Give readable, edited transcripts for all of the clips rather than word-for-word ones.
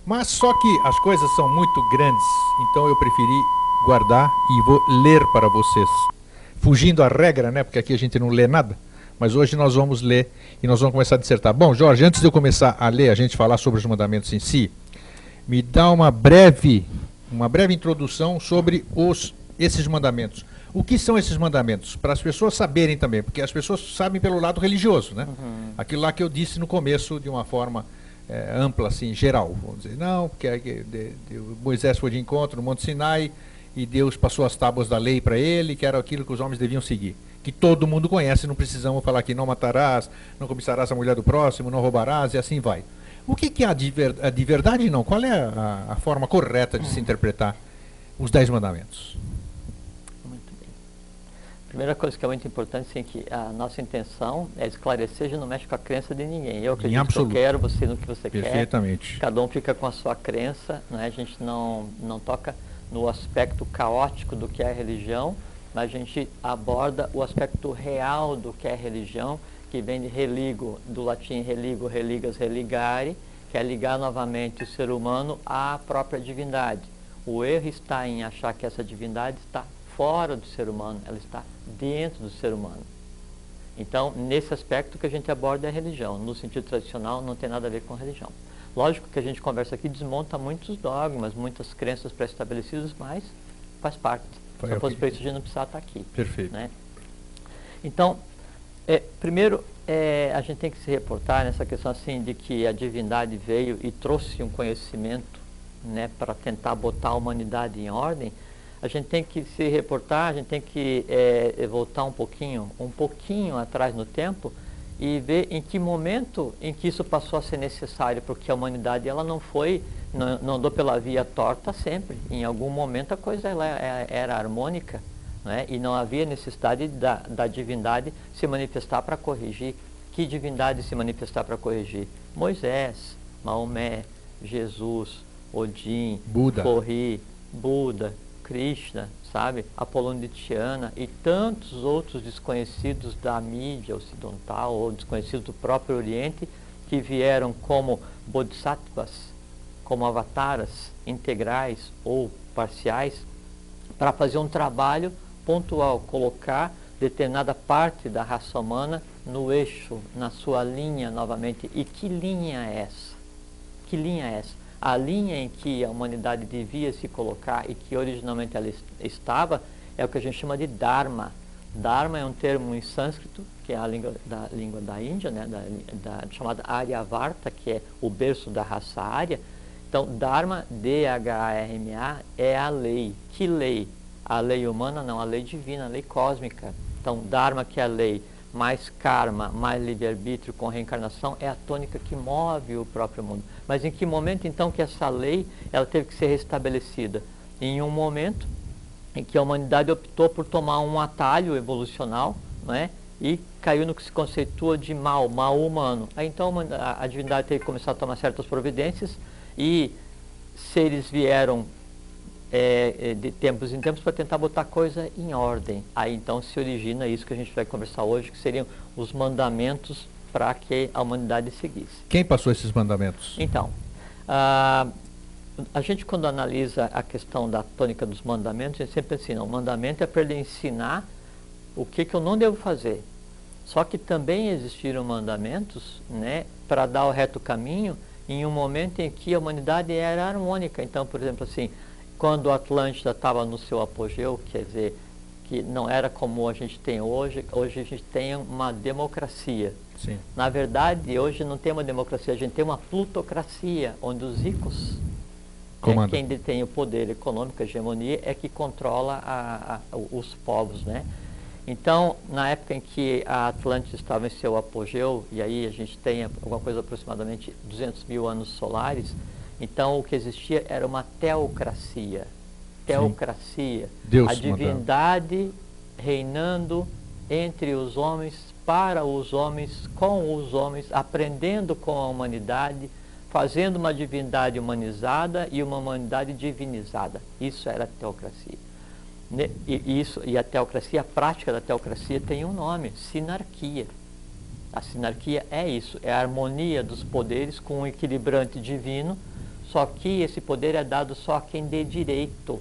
Mas só que as coisas são muito grandes, então eu preferi guardar e vou ler para vocês. Fugindo à regra, né? Porque aqui a gente não lê nada. Mas hoje nós vamos ler e nós vamos começar a dissertar. Bom, Jorge, antes de eu começar a ler, a gente falar sobre os mandamentos em si, me dá uma breve introdução sobre esses mandamentos. O que são esses mandamentos? Para as pessoas saberem também, porque as pessoas sabem pelo lado religioso, né? Uhum. Aquilo lá que eu disse no começo de uma forma ampla, assim, geral. Vamos dizer, não, porque Moisés foi de encontro no Monte Sinai e Deus passou as tábuas da lei para ele, que era aquilo que os homens deviam seguir. Que todo mundo conhece, não precisamos falar aqui, não matarás, não cobiçarás a mulher do próximo, não roubarás, e assim vai. O que é a de verdade, não? Qual é a forma correta de se interpretar os 10 mandamentos? Muito bem. Primeira coisa que é muito importante, sim, que a nossa intenção é esclarecer, já não mexe com a crença de ninguém. Eu acredito no que eu quero, você no que você Perfeitamente. quer. Cada um fica com a sua crença, né? A gente não toca no aspecto caótico do que é a religião, mas a gente aborda o aspecto real do que é a religião, que vem de religo, do latim religo, religas, religare, que é ligar novamente o ser humano à própria divindade. O erro está em achar que essa divindade está fora do ser humano, ela está dentro do ser humano. Então, nesse aspecto que a gente aborda é a religião. No sentido tradicional, não tem nada a ver com religião. Lógico que a gente conversa aqui desmonta muitos dogmas, muitas crenças pré-estabelecidas, mas faz parte. Se não fosse para isso, a gente não precisava estar aqui. Perfeito. Né? Então, primeiro, a gente tem que se reportar nessa questão assim de que a divindade veio e trouxe um conhecimento, né, para tentar botar a humanidade em ordem. A gente tem que se reportar, a gente tem que voltar um pouquinho atrás no tempo e ver em que momento em que isso passou a ser necessário, porque a humanidade ela não andou pela via torta sempre. Em algum momento a coisa era harmônica, né? E não havia necessidade da divindade se manifestar para corrigir. Que divindade se manifestar para corrigir? Moisés, Maomé, Jesus, Odin, Buda. Forri, Buda, Krishna, sabe? Apolônio de Tiana e tantos outros desconhecidos da mídia ocidental ou desconhecidos do próprio Oriente que vieram como bodhisattvas, como avataras integrais ou parciais para fazer um trabalho pontual, colocar determinada parte da raça humana no eixo, na sua linha novamente. E que linha é essa? Que linha é essa? A linha em que a humanidade devia se colocar e que originalmente ela estava é o que a gente chama de Dharma. Dharma é um termo em sânscrito, que é a língua da Índia, né? Chamada Aryavarta, que é o berço da raça Arya. Então, Dharma, D-H-A-R-M-A, é a lei. Que lei? A lei humana não, a lei divina, a lei cósmica. Então, Dharma, que é a lei, mais karma, mais livre-arbítrio com reencarnação, é a tônica que move o próprio mundo. Mas em que momento, então, que essa lei ela teve que ser restabelecida? Em um momento em que a humanidade optou por tomar um atalho evolucional, né, e caiu no que se conceitua de mal humano. Aí, então, a divindade teve que começar a tomar certas providências e seres vieram de tempos em tempos para tentar botar a coisa em ordem. Aí então se origina isso que a gente vai conversar hoje, que seriam os mandamentos para que a humanidade seguisse. Quem passou esses mandamentos? Então, a gente quando analisa a questão da tônica dos mandamentos, a gente sempre ensina, o mandamento é para ele ensinar o que eu não devo fazer. Só que também existiram mandamentos, né, para dar o reto caminho em um momento em que a humanidade era harmônica. Então, por exemplo, assim, quando a Atlântida estava no seu apogeu, quer dizer, que não era como a gente tem hoje, hoje a gente tem uma democracia. Sim. Na verdade, hoje não tem uma democracia, a gente tem uma plutocracia, onde os ricos, quem detém o poder econômico, a hegemonia, é que controla os povos, né? Então, na época em que a Atlântida estava em seu apogeu, e aí a gente tem alguma coisa aproximadamente 200 mil anos solares, então o que existia era uma teocracia. Teocracia. Deus a divindade reinando entre os homens, para os homens, com os homens, aprendendo com a humanidade, fazendo uma divindade humanizada e uma humanidade divinizada. Isso era a teocracia. E a teocracia, a prática da teocracia tem um nome, sinarquia. A sinarquia é isso, é a harmonia dos poderes com um equilibrante divino Só que esse poder é dado só a quem dê direito,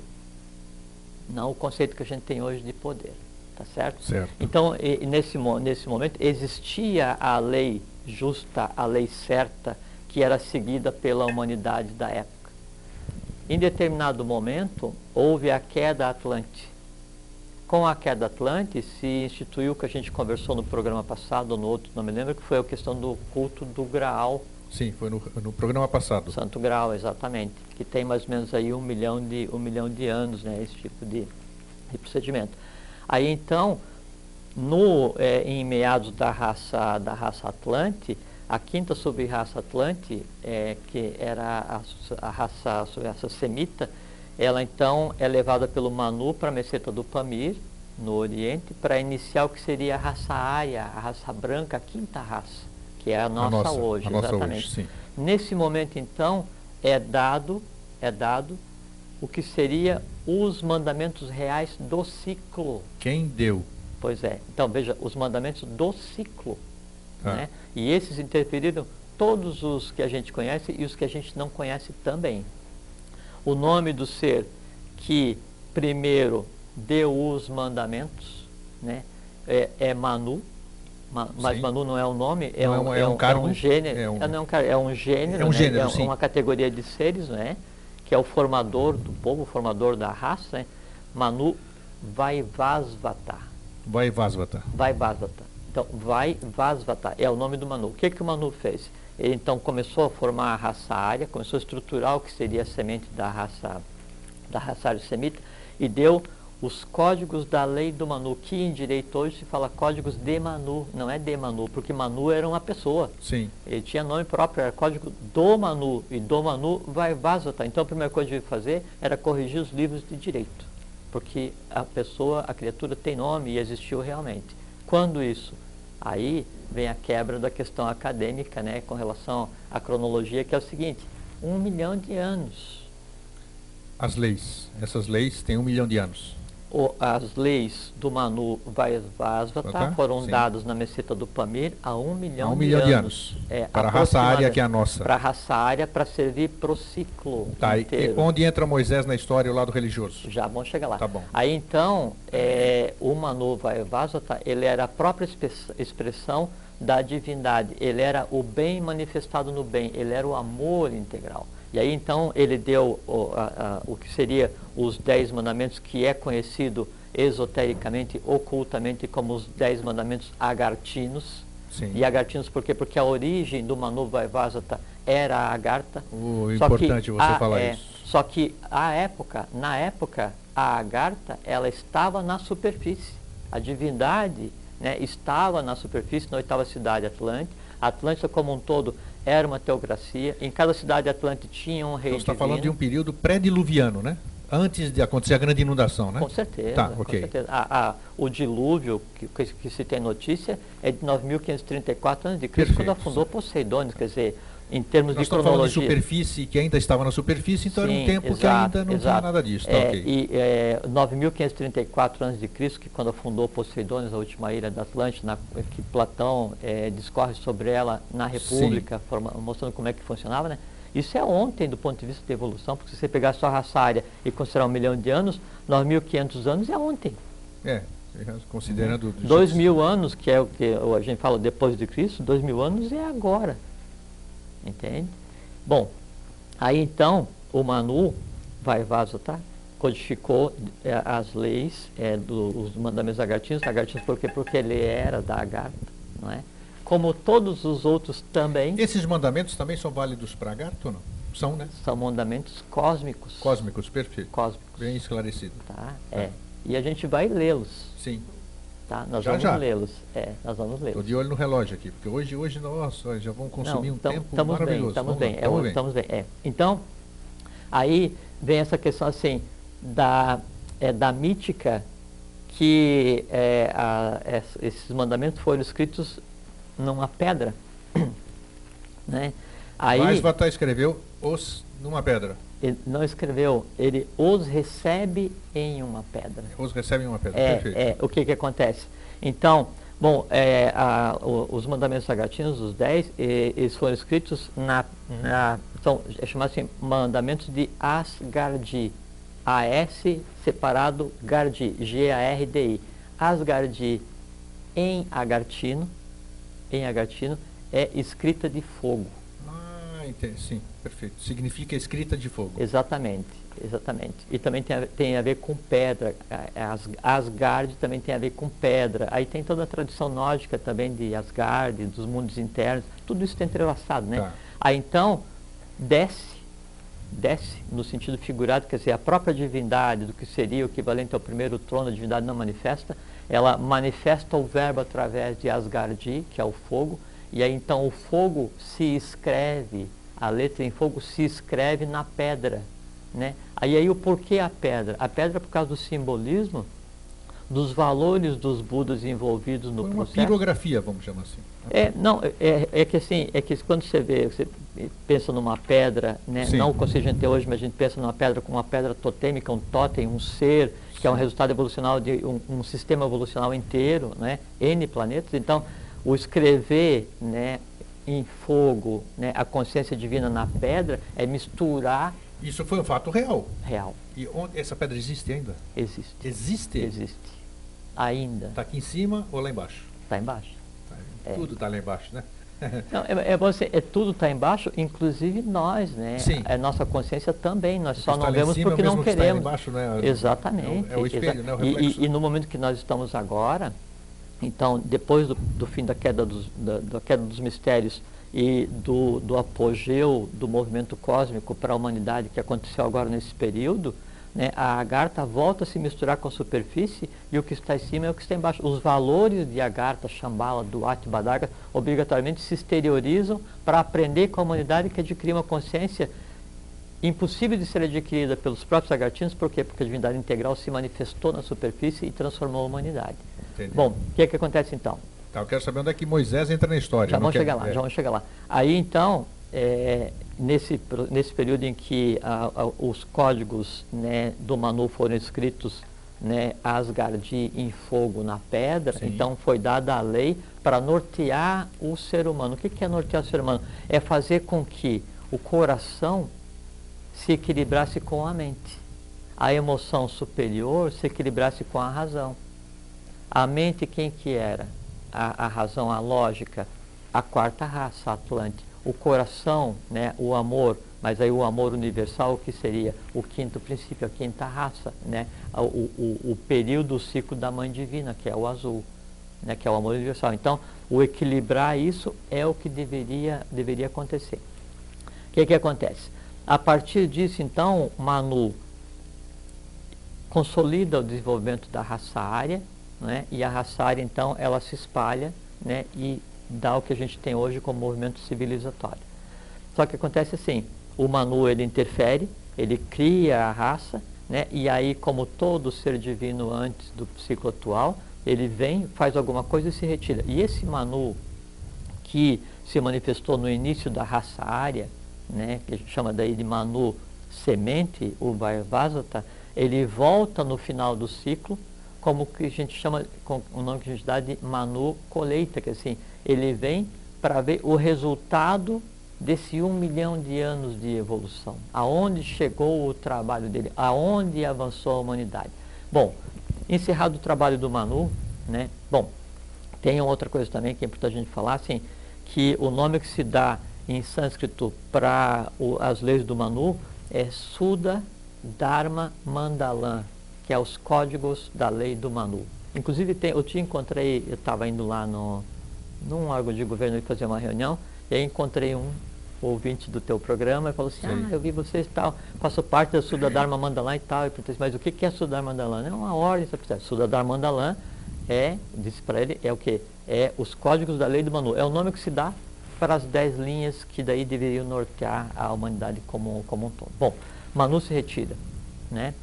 não o conceito que a gente tem hoje de poder, tá certo? Certo. Então, nesse momento, existia a lei justa, a lei certa, que era seguida pela humanidade da época. Em determinado momento, houve a queda Atlante. Com a queda Atlante, se instituiu o que a gente conversou no programa passado, ou no outro, não me lembro, que foi a questão do culto do Graal. Sim, foi no programa passado. Santo Graal, exatamente, que tem mais ou menos aí um milhão de anos, né, esse tipo de procedimento. Aí então, em meados da raça Atlante, a quinta sub-raça Atlante, que era a raça semita, ela então é levada pelo Manu para a meseta do Pamir, no Oriente, para iniciar o que seria a raça Ária, a raça branca, a quinta raça, que é a nossa hoje, exatamente. Hoje, sim. Nesse momento, então, é dado o que seria os mandamentos reais do ciclo. Quem deu? Pois é. Então, veja, os mandamentos do ciclo. Né? E esses interferiram todos os que a gente conhece e os que a gente não conhece também. O nome do ser que primeiro deu os mandamentos, né, é Manu, mas sim. Manu não é um nome, é um cargo, é um gênero, é um gênero, sim. Uma categoria de seres, né, que é o formador do povo, o formador da raça, né? Manu Vaivasvata. Vaivasvata. Então, Vaivasvata é o nome do Manu. O que o Manu fez? Ele então começou a formar a raça ária, começou a estruturar o que seria a semente da raça ário-semita e deu os códigos da lei do Manu, que em direito hoje se fala códigos de Manu, não é de Manu, porque Manu era uma pessoa. Sim. Ele tinha nome próprio, era código do Manu, e do Manu Vaivasvata. Então a primeira coisa que ele fazer era corrigir os livros de direito, porque a criatura tem nome e existiu realmente. Quando isso? Aí vem a quebra da questão acadêmica, né, com relação à cronologia, que é o seguinte: 1 milhão de anos. As leis, essas leis têm 1 milhão de anos. As leis do Manu Vaivasvata foram dadas na meseta do Pamir há 1 milhão, de anos. Para a raça ária que é a nossa. Para a raça ária, para servir para o ciclo inteiro. E onde entra Moisés na história, o lado religioso? Já vamos chegar lá. Tá bom. Aí então, o Manu Vaivasvata, ele era a própria expressão da divindade. Ele era o bem manifestado no bem, ele era o amor integral. E aí então ele deu o que seria os 10 mandamentos, que é conhecido esotericamente, ocultamente, como os 10 mandamentos agartinos. Sim. E agartinos por quê? Porque a origem do Manu Vaivasvata era a Agartha. Importante você falar isso. Só que na época, a Agartha, ela estava na superfície. A divindade, né, estava na superfície, na 8ª cidade Atlante. A Atlântida como um todo era uma teocracia. Em cada cidade Atlante tinha um rei divino. Você está falando de um período pré-diluviano, né? Antes de acontecer a grande inundação, né? Com certeza. Tá, com certeza. O dilúvio, que se tem notícia, é de 9.534 a.C., quando afundou Poseidones, quer dizer, em termos de cronologia. Nós estamos falando de superfície, que ainda estava na superfície, então era um tempo que ainda não tinha nada disso. Tá, E 9.534 a.C., que quando afundou Poseidones, a última ilha da Atlântida, que Platão discorre sobre ela na República, mostrando como é que funcionava, né? Isso é ontem do ponto de vista da evolução, porque se você pegar só a raça ária e considerar 1 milhão de anos, 9.500 anos é ontem. Considerando... 2.000 anos, que é o que a gente fala depois de Cristo, 2.000 anos é agora. Entende? Bom, aí então o Manu Vaivasvata codificou as leis dos mandamentos agartinos. Agartinos por quê? Porque ele era da Agartha, não é? Como todos os outros também. Esses mandamentos também são válidos para Agartha ou não? São, né? São mandamentos cósmicos. Cósmicos, perfeito. Cósmicos. Bem esclarecido. Tá? E a gente vai lê-los. Sim. Tá? Nós vamos lê-los. Nós vamos lê-los. Estou de olho no relógio aqui, porque hoje nossa, já vamos consumir tempo maravilhoso. Estamos bem. Então, aí vem essa questão assim, da mítica, que esses mandamentos foram escritos numa pedra, né? Aí Vaivasvata escreveu numa pedra. Ele não escreveu, ele os recebe em uma pedra. Os recebe em uma pedra, perfeito. O que acontece? Então, Bom, os mandamentos sagatinos, os 10, eles foram escritos é chamado assim, mandamentos de Asgardi. A-S separado Gardi, G-A-R-D-I. Asgardi em agartino é escrita de fogo. Ah, entendi. Sim, perfeito. Significa escrita de fogo. Exatamente. E também tem a ver com pedra. Asgard também tem a ver com pedra. Aí tem toda a tradição nórdica também de Asgard, dos mundos internos. Tudo isso está entrelaçado, né? Tá. Aí então, desce no sentido figurado, quer dizer, a própria divindade, do que seria o equivalente ao primeiro trono, a divindade não manifesta, ela manifesta o verbo através de Asgardi, que é o fogo, e aí então o fogo se escreve, a letra em fogo se escreve na pedra, né? Aí o porquê a pedra? A pedra por causa do simbolismo, dos valores dos Budas envolvidos no processo. Uma pirografia, vamos chamar assim. É que quando você pensa numa pedra, né, não o conceito que a gente tem hoje, mas a gente pensa numa pedra como uma pedra totêmica, um totem, um ser, que é um resultado evolucional de um sistema evolucional inteiro, né, N planetas. Então, o escrever, né, em fogo, né, a consciência divina na pedra, é misturar. Isso foi um fato real. Real. E essa pedra existe ainda? Existe. Existe? Existe. Ainda. Está aqui em cima ou lá embaixo? Está embaixo. Tudo está lá embaixo, né? Não, tudo está embaixo, inclusive nós, né? Sim. A nossa consciência também, nós só não está vemos cima, porque não queremos. Está embaixo, né? Exatamente. É o espelho, né? O reflexo. E no momento que nós estamos agora, então, depois do fim da queda dos mistérios e do apogeu do movimento cósmico para a humanidade que aconteceu agora nesse período, né, a Agartha volta a se misturar com a superfície e o que está em cima é o que está embaixo. Os valores de Agartha, Shambhala, Duat, Badaga obrigatoriamente se exteriorizam para aprender com a humanidade que adquirir uma consciência impossível de ser adquirida pelos próprios agartinos. Por quê? Porque a divindade integral se manifestou na superfície e transformou a humanidade. Entendi. Bom, o que acontece então? Tá, eu quero saber onde é que Moisés entra na história. Já vamos chegar lá. Aí então, nesse período em que os códigos, né, do Manu foram escritos, né, Asgardi em fogo na pedra, sim, então foi dada a lei para nortear o ser humano. O que é nortear o ser humano? É fazer com que o coração se equilibrasse com a mente, a emoção superior se equilibrasse com a razão. A mente quem que era? A razão, a lógica, a quarta raça, a Atlante. O coração, né, o amor, mas aí o amor universal, o que seria o quinto princípio, a quinta raça, né, o período, o ciclo da mãe divina, que é o azul, né, que é o amor universal. Então, o equilibrar isso é o que deveria acontecer. O que acontece? A partir disso, então, Manu consolida o desenvolvimento da raça ária, né, e a raça ária, então, ela se espalha, né, e dá o que a gente tem hoje como movimento civilizatório. Só que acontece assim, o Manu, ele interfere, ele cria a raça, né, e aí, como todo ser divino antes do ciclo atual, ele vem, faz alguma coisa e se retira. E esse Manu, que se manifestou no início da raça ária, né, que a gente chama daí de Manu semente, o Vairvasata, ele volta no final do ciclo, como que a gente chama, com o nome que a gente dá de Manu colheita, que assim, ele vem para ver o resultado desse 1 milhão de anos de evolução, aonde chegou o trabalho dele, aonde avançou a humanidade. Bom, encerrado o trabalho do Manu, né? Bom, tem outra coisa também que é importante a gente falar, assim, que o nome que se dá em sânscrito para as leis do Manu é Suda Dharma Mandalam, que é os códigos da lei do Manu. Inclusive, eu te encontrei, eu estava indo lá num órgão de governo e fazer uma reunião, e aí encontrei um ouvinte do teu programa e falou assim, eu vi vocês e tal, faço parte da Suda Dharma Mandalam e tal, e perguntei, mas o que é Suda Dharma Mandalam? É uma ordem, Suda Dharma Mandalam disse para ele, é o quê? É os códigos da lei do Manu, é o nome que se dá para as 10 linhas que daí deveriam nortear a humanidade como um todo. Bom, Manu se retira, né?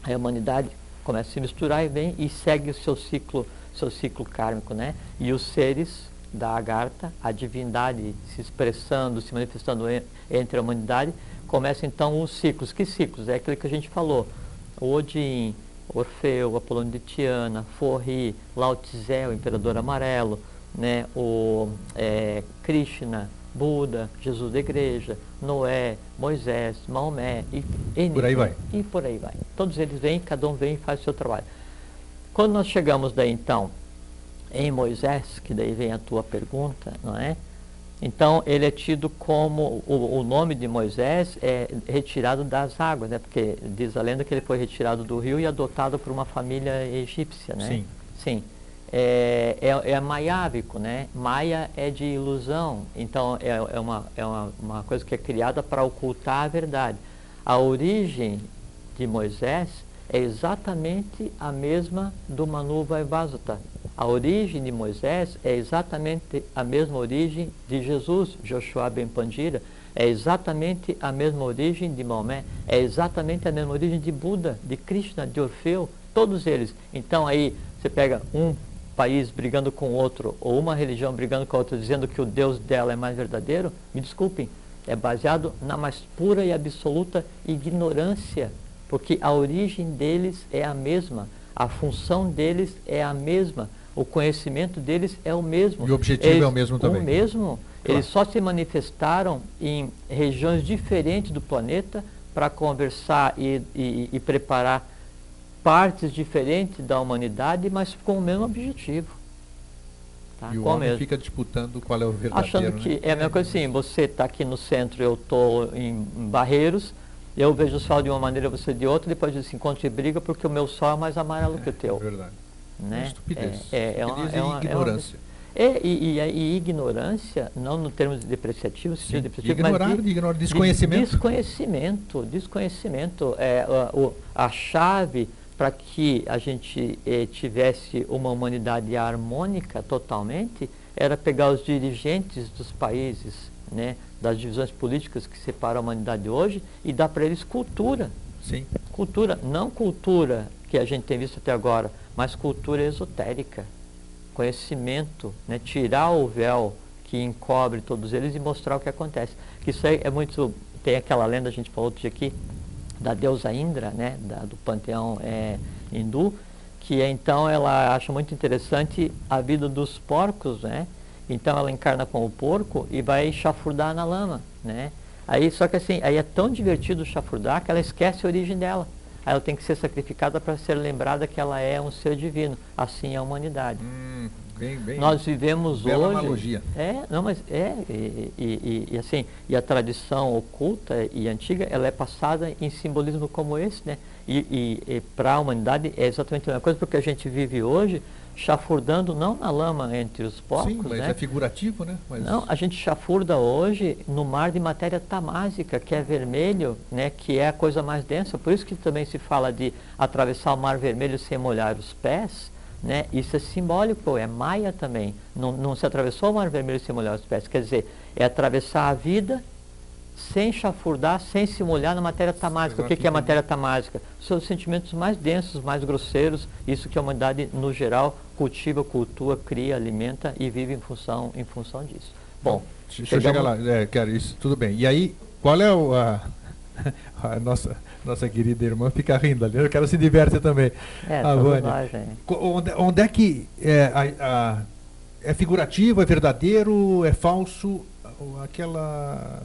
A humanidade começa a se misturar e vem e segue o seu ciclo kármico, né? E os seres da Agartha, a divindade se expressando, se manifestando entre a humanidade, começam então os ciclos. Que ciclos? É aquilo que a gente falou. Odin, Orfeu, Apolônio de Tiana, Forri, Lao Tse, o Imperador Amarelo, né, Krishna, Buda, Jesus da Igreja, Noé, Moisés, Maomé e por aí vai. E por aí vai. Todos eles vêm, cada um vem e faz o seu trabalho. Quando nós chegamos daí então em Moisés, que daí vem a tua pergunta, não é? Então ele é tido como, o nome de Moisés é retirado das águas, né? Porque diz a lenda que ele foi retirado do rio e adotado por uma família egípcia, né? Sim. Sim. É maiábico, né? Maia é de ilusão, então é uma coisa que é criada para ocultar a verdade. A origem de Moisés é exatamente a mesma do Manu Vaivasvata. A origem de Moisés é exatamente a mesma origem de Jesus, Joshua ben Pandira, é exatamente a mesma origem de Maomé, é exatamente a mesma origem de Buda, de Krishna, de Orfeu, todos eles. Então aí você pega um país brigando com outro, ou uma religião brigando com a outra, dizendo que o Deus dela é mais verdadeiro, me desculpem, é baseado na mais pura e absoluta ignorância, porque a origem deles é a mesma, a função deles é a mesma, o conhecimento deles é o mesmo. E o objetivo é o mesmo também. O mesmo. Claro. Eles só se manifestaram em regiões diferentes do planeta para conversar e preparar partes diferentes da humanidade, mas com o mesmo objetivo. Tá? E o homem fica disputando qual é o verdadeiro. Achando que é a mesma coisa assim, você está aqui no centro, eu estou em Barreiros, eu vejo o sol de uma maneira, você de outra, depois a gente se encontra e briga porque o meu sol é mais amarelo que o teu. É verdade. Né? Estupidez. Ignorância. E ignorância, não no termos depreciativos, ignorar, desconhecimento. Desconhecimento. A chave para que a gente tivesse uma humanidade harmônica totalmente era pegar os dirigentes dos países, né, das divisões políticas que separam a humanidade hoje e dar para eles cultura. Sim. Cultura, não cultura que a gente tem visto até agora, mas cultura esotérica, conhecimento, né? Tirar o véu que encobre todos eles e mostrar o que acontece. Que isso aí é muito, tem aquela lenda, a gente falou outro dia aqui, da deusa Indra, né? Do panteão hindu, que então ela acha muito interessante a vida dos porcos, né? Então ela encarna como porco e vai chafurdar na lama, né? Aí, só que assim, aí é tão divertido chafurdar que ela esquece a origem dela. Aí ela tem que ser sacrificada para ser lembrada que ela é um ser divino. Assim é a humanidade. Bem, nós vivemos bela hoje. Analogia. Assim, e a tradição oculta e antiga, ela é passada em simbolismo como esse, né? E para a humanidade é exatamente a mesma coisa, porque a gente vive hoje chafurdando não na lama entre os porcos. Sim, mas né? é figurativo, né? Mas... Não, a gente chafurda hoje no mar de matéria tamásica, que é vermelho, né? Que é a coisa mais densa. Por isso que também se fala de atravessar o mar vermelho sem molhar os pés, né? Isso é simbólico, é maia também. Não se atravessou o mar vermelho sem molhar os pés. Quer dizer, é atravessar a vida sem chafurdar, sem se molhar na matéria tamásica. O que é a matéria tamásica? São os sentimentos mais densos, mais grosseiros, isso que a humanidade, no geral, cultiva, cultua, cria, alimenta e vive em função disso. Bom, deixa eu chegar lá, quero isso, tudo bem. E aí, qual é a nossa querida irmã fica rindo ali, eu quero se diverte também. A Vânia. Onde é que é figurativo, é verdadeiro, é falso?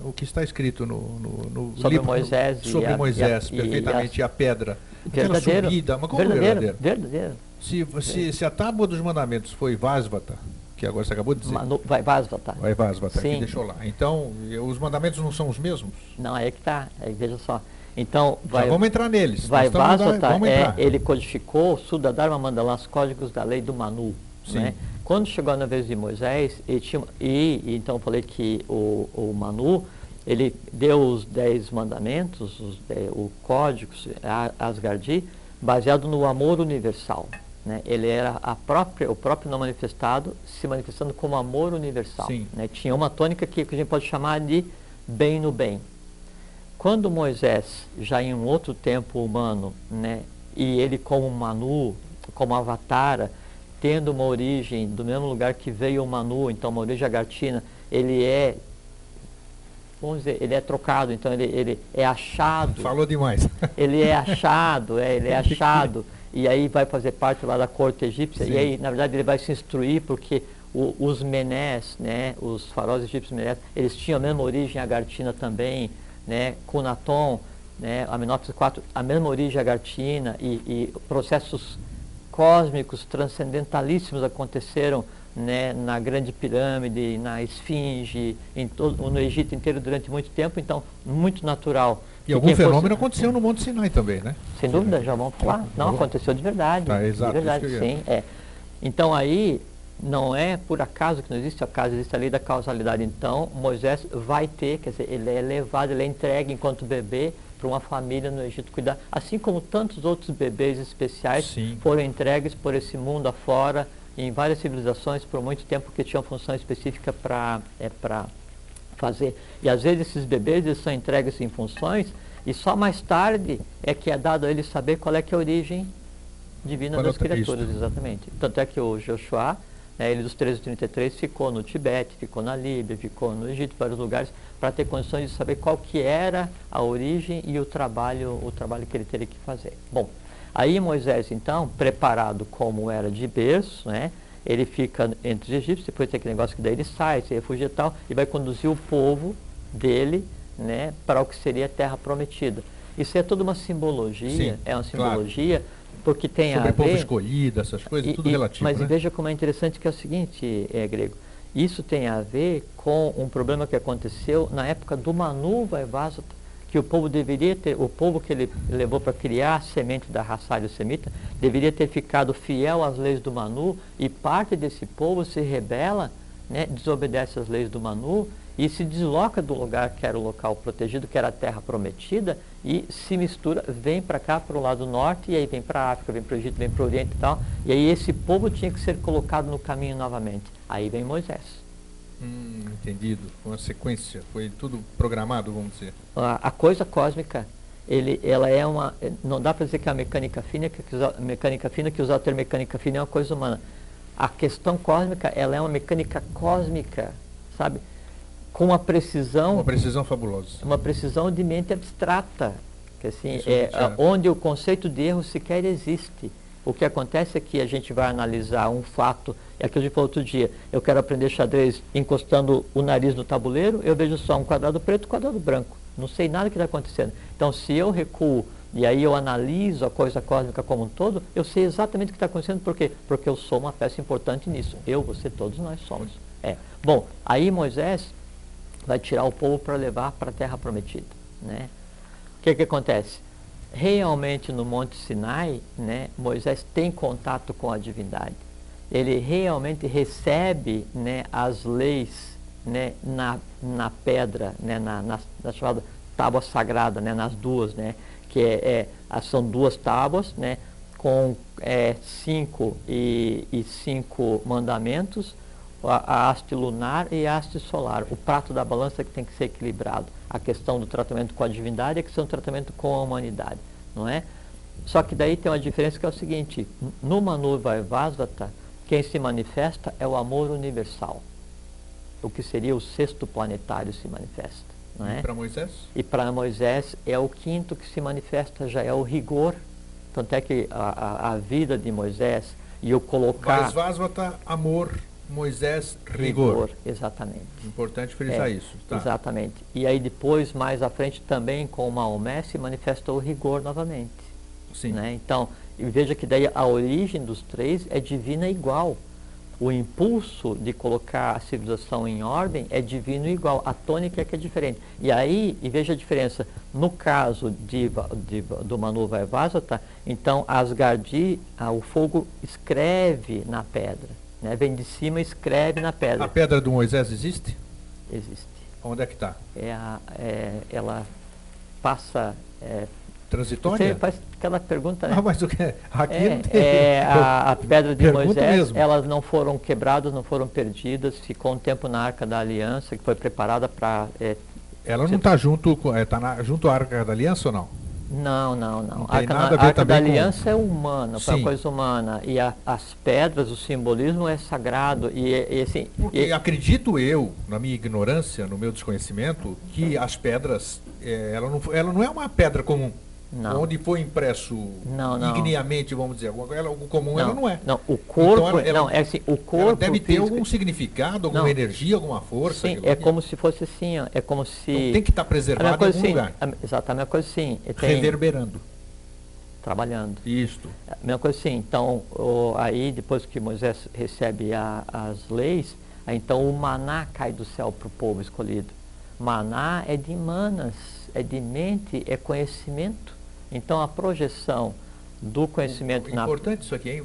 O que está escrito no sobre livro Moisés sobre Moisés, perfeitamente, a pedra. Aquela subida, mas como verdadeiro? Se a tábua dos mandamentos foi Vaisvata, que agora você acabou de dizer. Vaisvata. Vaisvata, que deixou lá. Então, os mandamentos não são os mesmos? Não, aí é que está. Veja só. Então, vamos entrar neles. Vaisvata, ele codificou, Suda Dharma Mandala, os códigos da lei do Manu. Né? Quando chegou na vez de Moisés, então eu falei que o Manu, ele deu os 10 mandamentos, o código Asgardi, baseado no amor universal. Né? Ele era o próprio não manifestado, se manifestando como amor universal. Né? Tinha uma tônica que a gente pode chamar de bem no bem. Quando Moisés, já em um outro tempo humano, né, e ele como Manu, como Avatara, tendo uma origem do mesmo lugar que veio o Manu, então uma origem agartina, ele é trocado, então ele é achado. Falou demais. Ele é achado, e aí vai fazer parte lá da corte egípcia, Sim. e aí, na verdade, ele vai se instruir porque os menés, né, os faraós egípcios menés, eles tinham a mesma origem agartina também, né, Cunaton, né, Amenófis IV, a mesma origem agartina, e processos cósmicos transcendentalíssimos aconteceram, né, na Grande Pirâmide, na Esfinge, no Egito inteiro durante muito tempo, então muito natural. E algum fenômeno aconteceu no Monte Sinai também, né? Sem dúvida, já vamos falar. Não, aconteceu de verdade. Tá, exato, de verdade, isso que eu ia. sim. É. Então aí, não é por acaso que não existe, acaso existe a lei da causalidade. Então, Moisés vai ter, quer dizer, ele é levado, ele é entregue enquanto bebê para uma família no Egito cuidar. Assim como tantos outros bebês especiais Sim. foram entregues por esse mundo afora, em várias civilizações, por muito tempo, que tinham função específica para fazer. E às vezes esses bebês eles são entregues em funções e só mais tarde é que é dado a eles saber qual é que é a origem divina das criaturas, exatamente. Tanto é que o Joshua, né, ele dos 1333 ficou no Tibete, ficou na Líbia, ficou no Egito, vários lugares, para ter condições de saber qual que era a origem e o trabalho que ele teria que fazer. Bom, aí Moisés, então, preparado como era de berço, né, ele fica entre os egípcios, depois tem aquele negócio que daí ele sai, se refugia e tal, e vai conduzir o povo dele, né, para o que seria a terra prometida. Isso é toda uma simbologia, Sim, é uma simbologia, claro. Porque tem sobre a ver... povo escolhido, essas coisas, tudo relativo, mas né? veja como é interessante que é o seguinte, Grego, isso tem a ver com um problema que aconteceu na época do Manu Vaivasata, que o povo deveria ter, o povo que ele levou para criar a semente da raça semita, deveria ter ficado fiel às leis do Manu, e parte desse povo se rebela, né, desobedece às leis do Manu e se desloca do lugar que era o local protegido, que era a terra prometida, e se mistura, vem para cá, para o lado norte, e aí vem para a África, vem para o Egito, vem para o Oriente e tal, e aí esse povo tinha que ser colocado no caminho novamente. Aí vem Moisés. Entendido. Uma sequência, foi tudo programado, vamos dizer. A coisa cósmica, ela é uma... Não dá para dizer que é a mecânica fina, que usar o termo mecânica fina é uma coisa humana. A questão cósmica, ela é uma mecânica cósmica, sabe? Com uma precisão... Uma precisão fabulosa. Uma precisão de mente abstrata, que assim, onde o conceito de erro sequer existe. O que acontece é que a gente vai analisar um fato, é aquilo que a gente falou outro dia, eu quero aprender xadrez encostando o nariz no tabuleiro, eu vejo só um quadrado preto e um quadrado branco. Não sei nada que está acontecendo. Então, se eu recuo e aí eu analiso a coisa cósmica como um todo, eu sei exatamente o que está acontecendo. Por quê? Porque eu sou uma peça importante nisso. Eu, você, todos nós somos. Bom, aí Moisés vai tirar o povo para levar para a terra prometida, né? O que acontece? Realmente no Monte Sinai, né, Moisés tem contato com a divindade. Ele realmente recebe, né, as leis, né, na pedra, né, na chamada tábua sagrada, né, nas duas, né, que são duas tábuas, né, com 5 e 5 mandamentos, a haste lunar e a haste solar, o prato da balança que tem que ser equilibrado, a questão do tratamento com a divindade e a questão do tratamento com a humanidade, não é? Só que daí tem uma diferença que é o seguinte, no Manu Vaivasvata, quem se manifesta é o amor universal, o que seria o sexto planetário se manifesta, não é? E para Moisés? E para Moisés é o quinto que se manifesta, já é o rigor, tanto é que a vida de Moisés e o colocar... Vaivasvata, amor... Moisés, rigor. Exatamente. Importante frisar isso. Tá. Exatamente. E aí depois, mais à frente, também com Maomé se manifestou o rigor novamente. Sim. Né? Então, veja que daí a origem dos três é divina igual. O impulso de colocar a civilização em ordem é divino igual. A tônica é que é diferente. E aí, e veja a diferença, no caso do Manu Vaivasvata, então Asgardi, o fogo escreve na pedra. Né? Vem de cima e escreve na pedra. A pedra do Moisés existe? Existe. Onde é que está? Ela passa... transitória? Você faz aquela pergunta, né? Mas o que? Aqui não tem. A pedra de Moisés, mesmo. Elas não foram quebradas, não foram perdidas, ficou um tempo na Arca da Aliança, que foi preparada para... ela não está junto, junto à Arca da Aliança ou não? Não. A Arca da Aliança é humana, foi Sim. uma coisa humana. E as pedras, o simbolismo é sagrado. Assim, porque acredito eu, na minha ignorância, no meu desconhecimento, que as pedras, ela não é uma pedra comum. Não. Onde foi impresso Não. igneamente, vamos dizer, algo comum, Não, ela não é. Não, o corpo, Então, ela- não, é assim, o corpo Ela deve ter físico- algum significado, alguma Não. energia, alguma força. Sim, aquilo é ali. como se fosse assim, ó, é como se... Então, tem que estar a mesma preservado em coisa algum assim, lugar. exato, a mesma coisa assim, Reverberando. trabalhando. Isto. A mesma coisa assim, então, aí depois que Moisés recebe as leis, aí, então o maná cai do céu para o povo escolhido. Maná é de manas, é de mente, é conhecimento. Então a projeção do conhecimento na... Importante isso aqui, hein?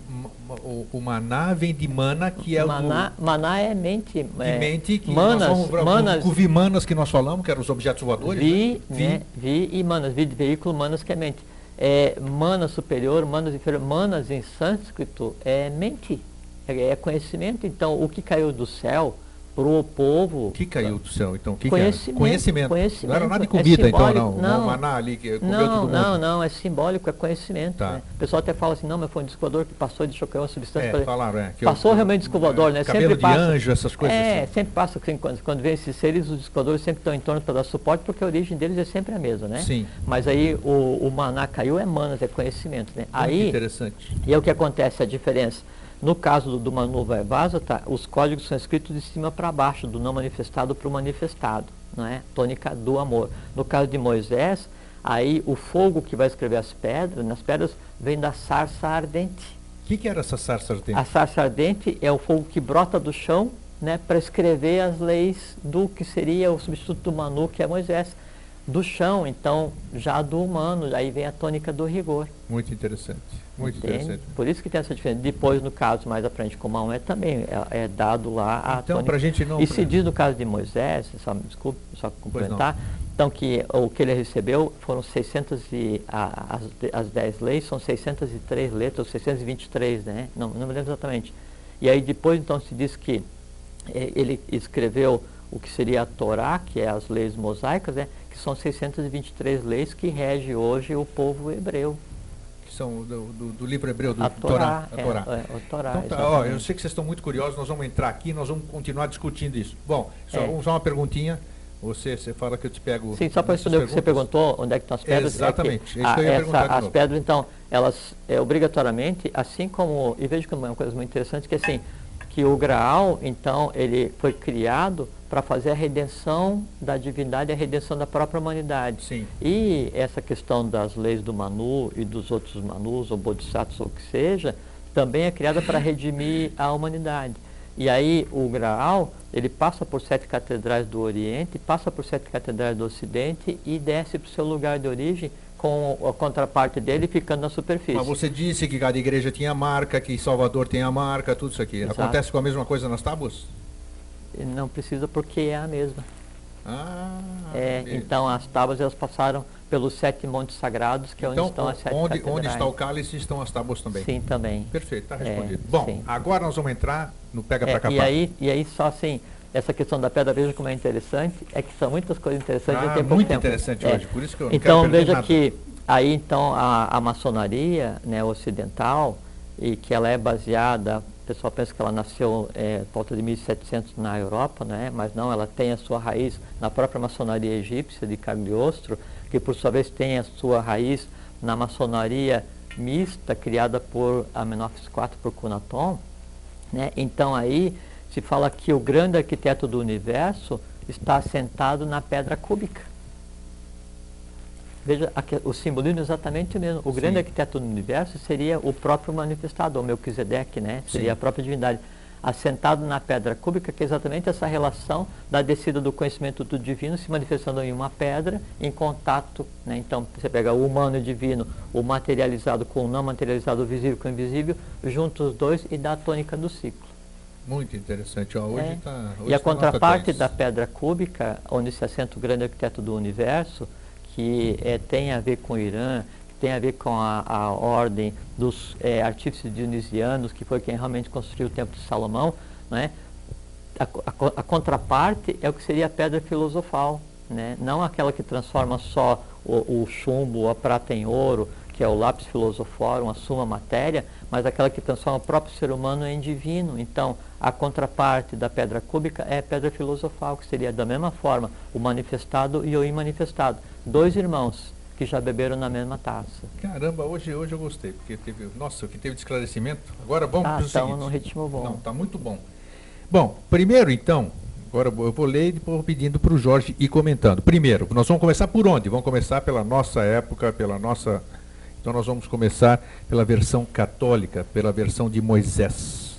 O maná vem de mana, que é Maná é mente. de mente, que manas, nós vamos, manas, o vimanas que nós falamos, que eram os objetos voadores. vi, né? vi e manas, vi de veículo, manas que é mente. É, mana superior, manas inferior, manas em sânscrito é mente, é conhecimento. Então o que caiu do céu para o povo... O que caiu do céu, então? O que Conhecimento, que era? Conhecimento. conhecimento. Não era nada de É comida, então, simbólico, não. não. O maná ali que comeu todo mundo. Não, é simbólico, é conhecimento. Tá. Né? O pessoal até fala assim, não, mas foi um disco voador que passou de chocar uma substância. Falaram, que Passou realmente disco voador, né? Cabelo Sempre de passa. anjo, essas coisas assim. Sempre passa, assim, quando vem esses seres, os disco voadores sempre estão em torno para dar suporte, porque a origem deles é sempre a mesma, né? Sim. Mas aí o maná caiu é manas, é conhecimento, né? Muito Aí, interessante. e é o que acontece, a diferença. No caso do Manu Vaivasata, os códigos são escritos de cima para baixo, do não manifestado para o manifestado, não é? Tônica do amor. No caso de Moisés, aí o fogo que vai escrever as pedras, nas pedras vem da sarça ardente. O que era essa sarça ardente? A sarça ardente é o fogo que brota do chão, né, para escrever as leis do que seria o substituto do Manu, que é Moisés. Do chão, então, já do humano, aí vem a tônica do rigor. Muito interessante. Muito Entende? interessante. Por isso que tem essa diferença. Depois, no caso mais à frente, como a também é dado lá a Então, tônica. para a gente não... E se diz no caso de Moisés, desculpe, só complementar, então que o que ele recebeu foram 600 as 10 leis são 603 letras, ou 623, né? Não me lembro exatamente. E aí depois, então, se diz que ele escreveu o que seria a Torá, que é as leis mosaicas, né? Que são 623 leis que rege hoje o povo hebreu. Que são do livro hebreu, do A Torá. Torá. O Torá, Então tá, eu sei que vocês estão muito curiosos, nós vamos entrar aqui, nós vamos continuar discutindo isso. Bom, só uma perguntinha. Você fala que eu te pego... Sim, só para responder o que você perguntou, onde é que estão as pedras. Exatamente, é isso que eu ia perguntar de as novo. pedras, então, elas obrigatoriamente, assim como... E veja que é uma coisa muito interessante, que assim, que o Graal, então, ele foi criado para fazer a redenção da divindade e a redenção da própria humanidade. Sim. E essa questão das leis do Manu e dos outros Manus, ou Bodhisattvas, ou o que seja, também é criada para redimir a humanidade. E aí o Graal, ele passa por 7 catedrais do Oriente, passa por 7 catedrais do Ocidente e desce para o seu lugar de origem com a contraparte dele ficando na superfície. Mas você disse que cada igreja tinha marca, que Salvador tem a marca, tudo isso aqui. Exato. Acontece com a mesma coisa nas tábuas? Não precisa porque é a mesma. Beleza. Então as tábuas elas passaram pelos 7 montes sagrados, que é onde estão as 7 catedrais. Onde está o cálice estão as tábuas também? Sim, também. Perfeito, está respondido. Bom, sim. agora nós vamos entrar no pega para capar. E aí só assim, essa questão da pedra, veja como é interessante, é que são muitas coisas interessantes e tem pouco muito tempo. interessante hoje, por isso que eu não então quero perder veja nada. que aí então a maçonaria, né, ocidental, e que ela é baseada, o pessoal pensa que ela nasceu por volta de 1700 na Europa, né, mas não, ela tem a sua raiz na própria maçonaria egípcia de Cagliostro, que por sua vez tem a sua raiz na maçonaria mista criada por Amenófis IV por Cunaton, né? Então aí se fala que o grande arquiteto do universo está assentado na pedra cúbica. Veja, o simbolismo é exatamente o mesmo. O grande arquiteto do universo seria o próprio manifestado, o Melquisedeque, né? Seria a própria divindade. Assentado na pedra cúbica, que é exatamente essa relação da descida do conhecimento do divino se manifestando em uma pedra, em contato, né? Então, você pega o humano e o divino, o materializado com o não materializado, o visível com o invisível, juntos os dois e dá a tônica do ciclo. Muito interessante. Hoje e a contraparte da pedra cúbica, onde se assenta o grande arquiteto do universo, que tem a ver com o Irã, tem a ver com a ordem dos artífices dionisianos, que foi quem realmente construiu o Templo de Salomão, né? A contraparte é o que seria a pedra filosofal, né? Não aquela que transforma só o chumbo, a prata em ouro, que é o lápis filosoforum, a suma matéria, mas aquela que transforma o próprio ser humano em divino. Então, a contraparte da pedra cúbica é a pedra filosofal, que seria da mesma forma o manifestado e o imanifestado. 2 irmãos, que já beberam na mesma taça. Caramba, hoje eu gostei, porque teve, nossa, o que teve de esclarecimento. Agora vamos para o Estamos seguinte. num ritmo bom. Não, está muito bom. Bom, primeiro então, agora eu vou ler e depois vou pedindo para o Jorge ir comentando. Primeiro, nós vamos começar por onde? Vamos começar pela nossa época, pela nossa... Então nós vamos começar pela versão católica, pela versão de Moisés.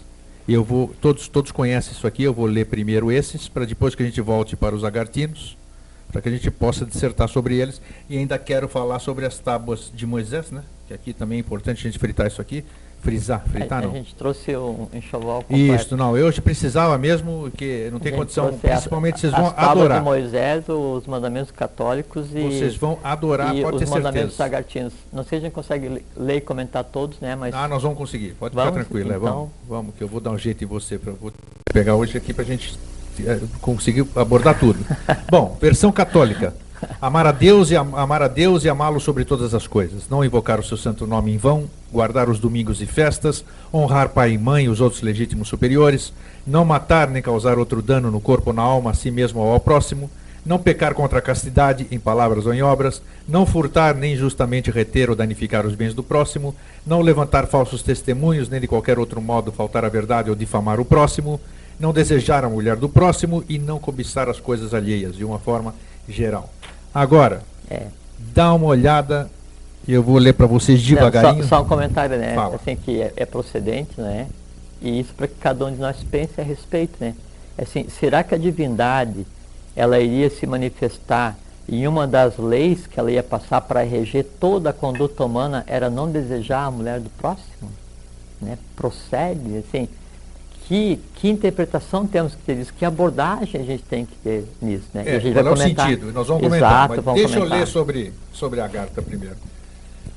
E eu vou, todos conhecem isso aqui, eu vou ler primeiro esses, para depois que a gente volte para os agartinos, para que a gente possa dissertar sobre eles. E ainda quero falar sobre as tábuas de Moisés, né? Que aqui também é importante a gente fritar isso aqui. Fritar não. A gente trouxe um enxoval completo. Isso, não, eu hoje precisava mesmo, que não tem condição, principalmente vocês vão as tábuas adorar. de Moisés, os mandamentos católicos e vocês vão adorar, pode ter os mandamentos certeza. agartinos. Não sei se a gente consegue ler e comentar todos, né? Mas nós vamos conseguir, pode ficar tranquilo. Então... Vamos, que eu vou dar um jeito em você, vou pegar hoje aqui para a gente conseguir abordar tudo. Bom, versão católica. Amar a Deus e amá-lo sobre todas as coisas. Não invocar o seu santo nome em vão, guardar os domingos e festas, honrar pai e mãe e os outros legítimos superiores, não matar nem causar outro dano no corpo ou na alma, a si mesmo ou ao próximo, não pecar contra a castidade, em palavras ou em obras, não furtar nem injustamente reter ou danificar os bens do próximo, não levantar falsos testemunhos, nem de qualquer outro modo faltar à verdade ou difamar o próximo, não desejar a mulher do próximo e não cobiçar as coisas alheias, de uma forma geral. Agora, dá uma olhada, e eu vou ler para vocês devagarinho. Só um comentário, né? Fala. Assim, que é procedente, né? E isso para que cada um de nós pense a respeito, né? Assim, será que a divindade, ela iria se manifestar em uma das leis que ela ia passar para reger toda a conduta humana, era não desejar a mulher do próximo? Né? Procede, assim... Que interpretação temos que ter disso? Que abordagem a gente tem que ter nisso, né? A gente vai comentar. Sentido? Nós vamos comentar, mas deixa eu ler sobre a Agartha primeiro.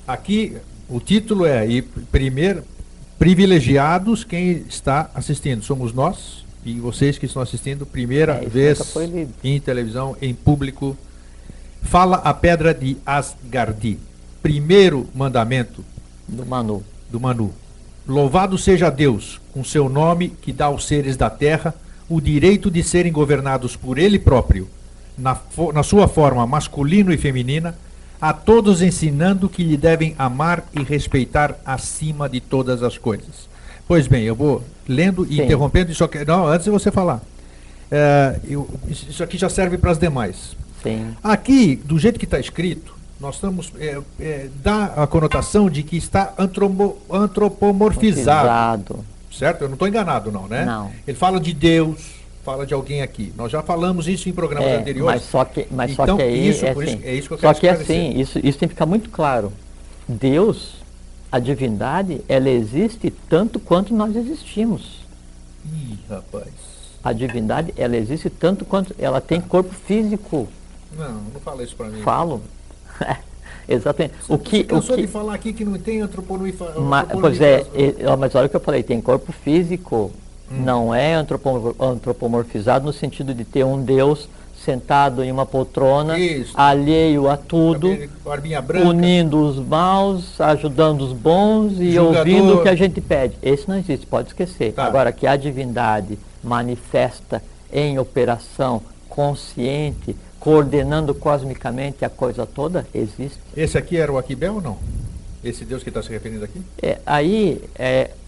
Aqui, o título é primeiro, privilegiados quem está assistindo. Somos nós e vocês que estão assistindo, primeira vez em televisão, em público. Fala a pedra de Asgardi. Primeiro mandamento do Manu. Louvado seja Deus, com seu nome que dá aos seres da terra o direito de serem governados por ele próprio, na sua forma masculina e feminina, a todos ensinando que lhe devem amar e respeitar acima de todas as coisas. Pois bem, eu vou lendo e interrompendo, antes de você falar. Isso aqui já serve para as demais. Sim. Aqui, do jeito que está escrito, nós estamos, dá a conotação de que está antropomorfizado. Certo? Eu não estou enganado não, né? Não. Ele fala de Deus, fala de alguém aqui. Nós já falamos isso em programas anteriores. Mas só que aí, isso que eu quero esclarecer. Assim, isso tem que ficar muito claro. Deus, a divindade, ela existe tanto quanto nós existimos. Ih, rapaz. A divindade, ela existe tanto quanto ela tem corpo físico. Não fala isso para mim. Falo. Exatamente. Você cansou de falar aqui que não tem antropomorfismo. Mas olha o que eu falei, tem corpo físico, não é antropomorfizado no sentido de ter um Deus sentado em uma poltrona, alheio a tudo, unindo os maus, ajudando os bons e ouvindo o que a gente pede. Esse não existe, pode esquecer. Tá. Agora, que a divindade manifesta em operação consciente, coordenando cosmicamente a coisa toda, existe. Esse aqui era o Aquibel ou não? Esse Deus que está se referindo aqui?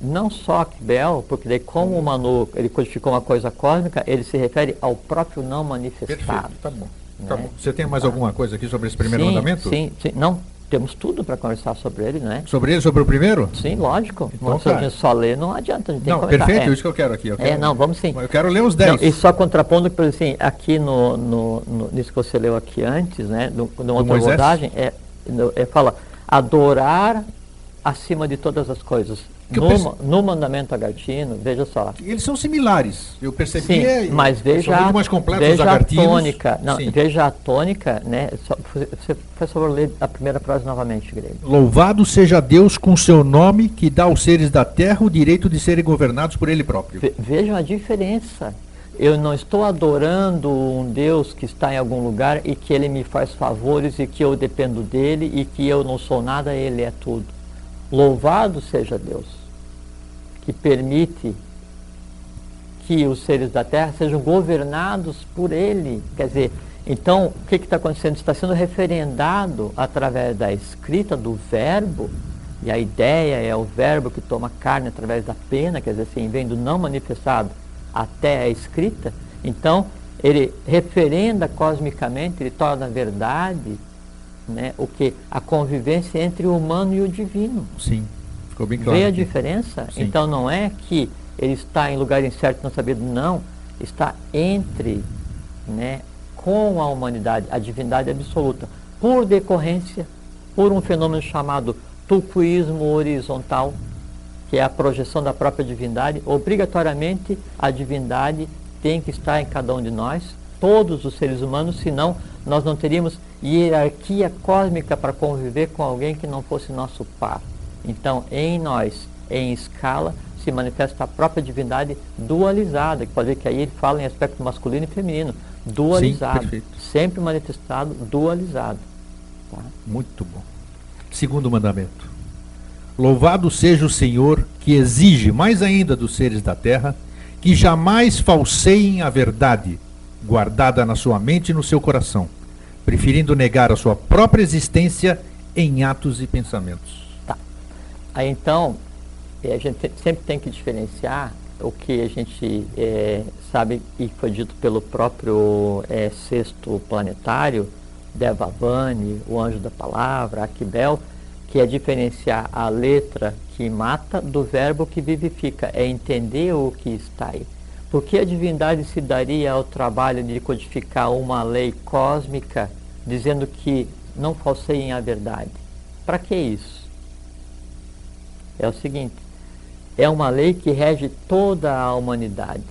Não só Aquibel, porque daí como o Manu, ele codificou uma coisa cósmica, ele se refere ao próprio não manifestado. Perfeito, tá bom. Né? Tá bom. Você tem mais alguma coisa aqui sobre esse primeiro mandamento? Sim. Não, temos tudo para conversar sobre ele, né? Sobre ele, sobre o primeiro? Sim, lógico. Então, se a gente só ler, não adianta, a gente tem que comentar. Perfeito, isso que eu quero aqui. Vamos sim. Eu quero ler os 10. E só contrapondo, por assim, aqui nisso que você leu aqui antes, né? Numa outra abordagem, fala adorar acima de todas as coisas. No mandamento agartino, veja só. Eles são similares, eu percebi. Sim, mas veja a tônica. Não, veja a tônica, né? Você faz favor ler a primeira frase novamente, Grego. Louvado seja Deus com seu nome, que dá aos seres da terra o direito de serem governados por ele próprio. Vejam a diferença. Eu não estou adorando um Deus que está em algum lugar e que ele me faz favores e que eu dependo dele e que eu não sou nada, ele é tudo. Louvado seja Deus, que permite que os seres da terra sejam governados por ele. Quer dizer, Então, o que está acontecendo? Está sendo referendado através da escrita do verbo, e a ideia é o verbo que toma carne através da pena, quer dizer assim, vem do não manifestado até a escrita. Então, ele referenda cosmicamente, ele torna verdade, né, o que? A convivência entre o humano e o divino. Sim, ficou bem claro. Vê a diferença? Sim. Então não é que ele está em lugar incerto não sabido, não. Está entre, né, com a humanidade, a divindade absoluta, por decorrência, por um fenômeno chamado tulquismo horizontal, que é a projeção da própria divindade. Obrigatoriamente a divindade tem que estar em cada um de nós, todos os seres humanos, senão nós não teríamos hierarquia cósmica para conviver com alguém que não fosse nosso par. Então, em nós, em escala, se manifesta a própria divindade dualizada, que pode ver que aí ele fala em aspecto masculino e feminino, dualizado, sim, sempre manifestado, dualizado. Tá? Muito bom. Segundo mandamento. Louvado seja o Senhor, que exige mais ainda dos seres da terra, que jamais falseiem a verdade, guardada na sua mente e no seu coração, preferindo negar a sua própria existência em atos e pensamentos. Tá. Aí então, a gente sempre tem que diferenciar o que a gente sabe e foi dito pelo próprio sexto planetário, Devavani, o anjo da palavra, Aquibel, que é diferenciar a letra que mata do verbo que vivifica, é entender o que está aí. Por que a divindade se daria ao trabalho de codificar uma lei cósmica dizendo que não falseiem a verdade? Para que isso? É o seguinte, é uma lei que rege toda a humanidade.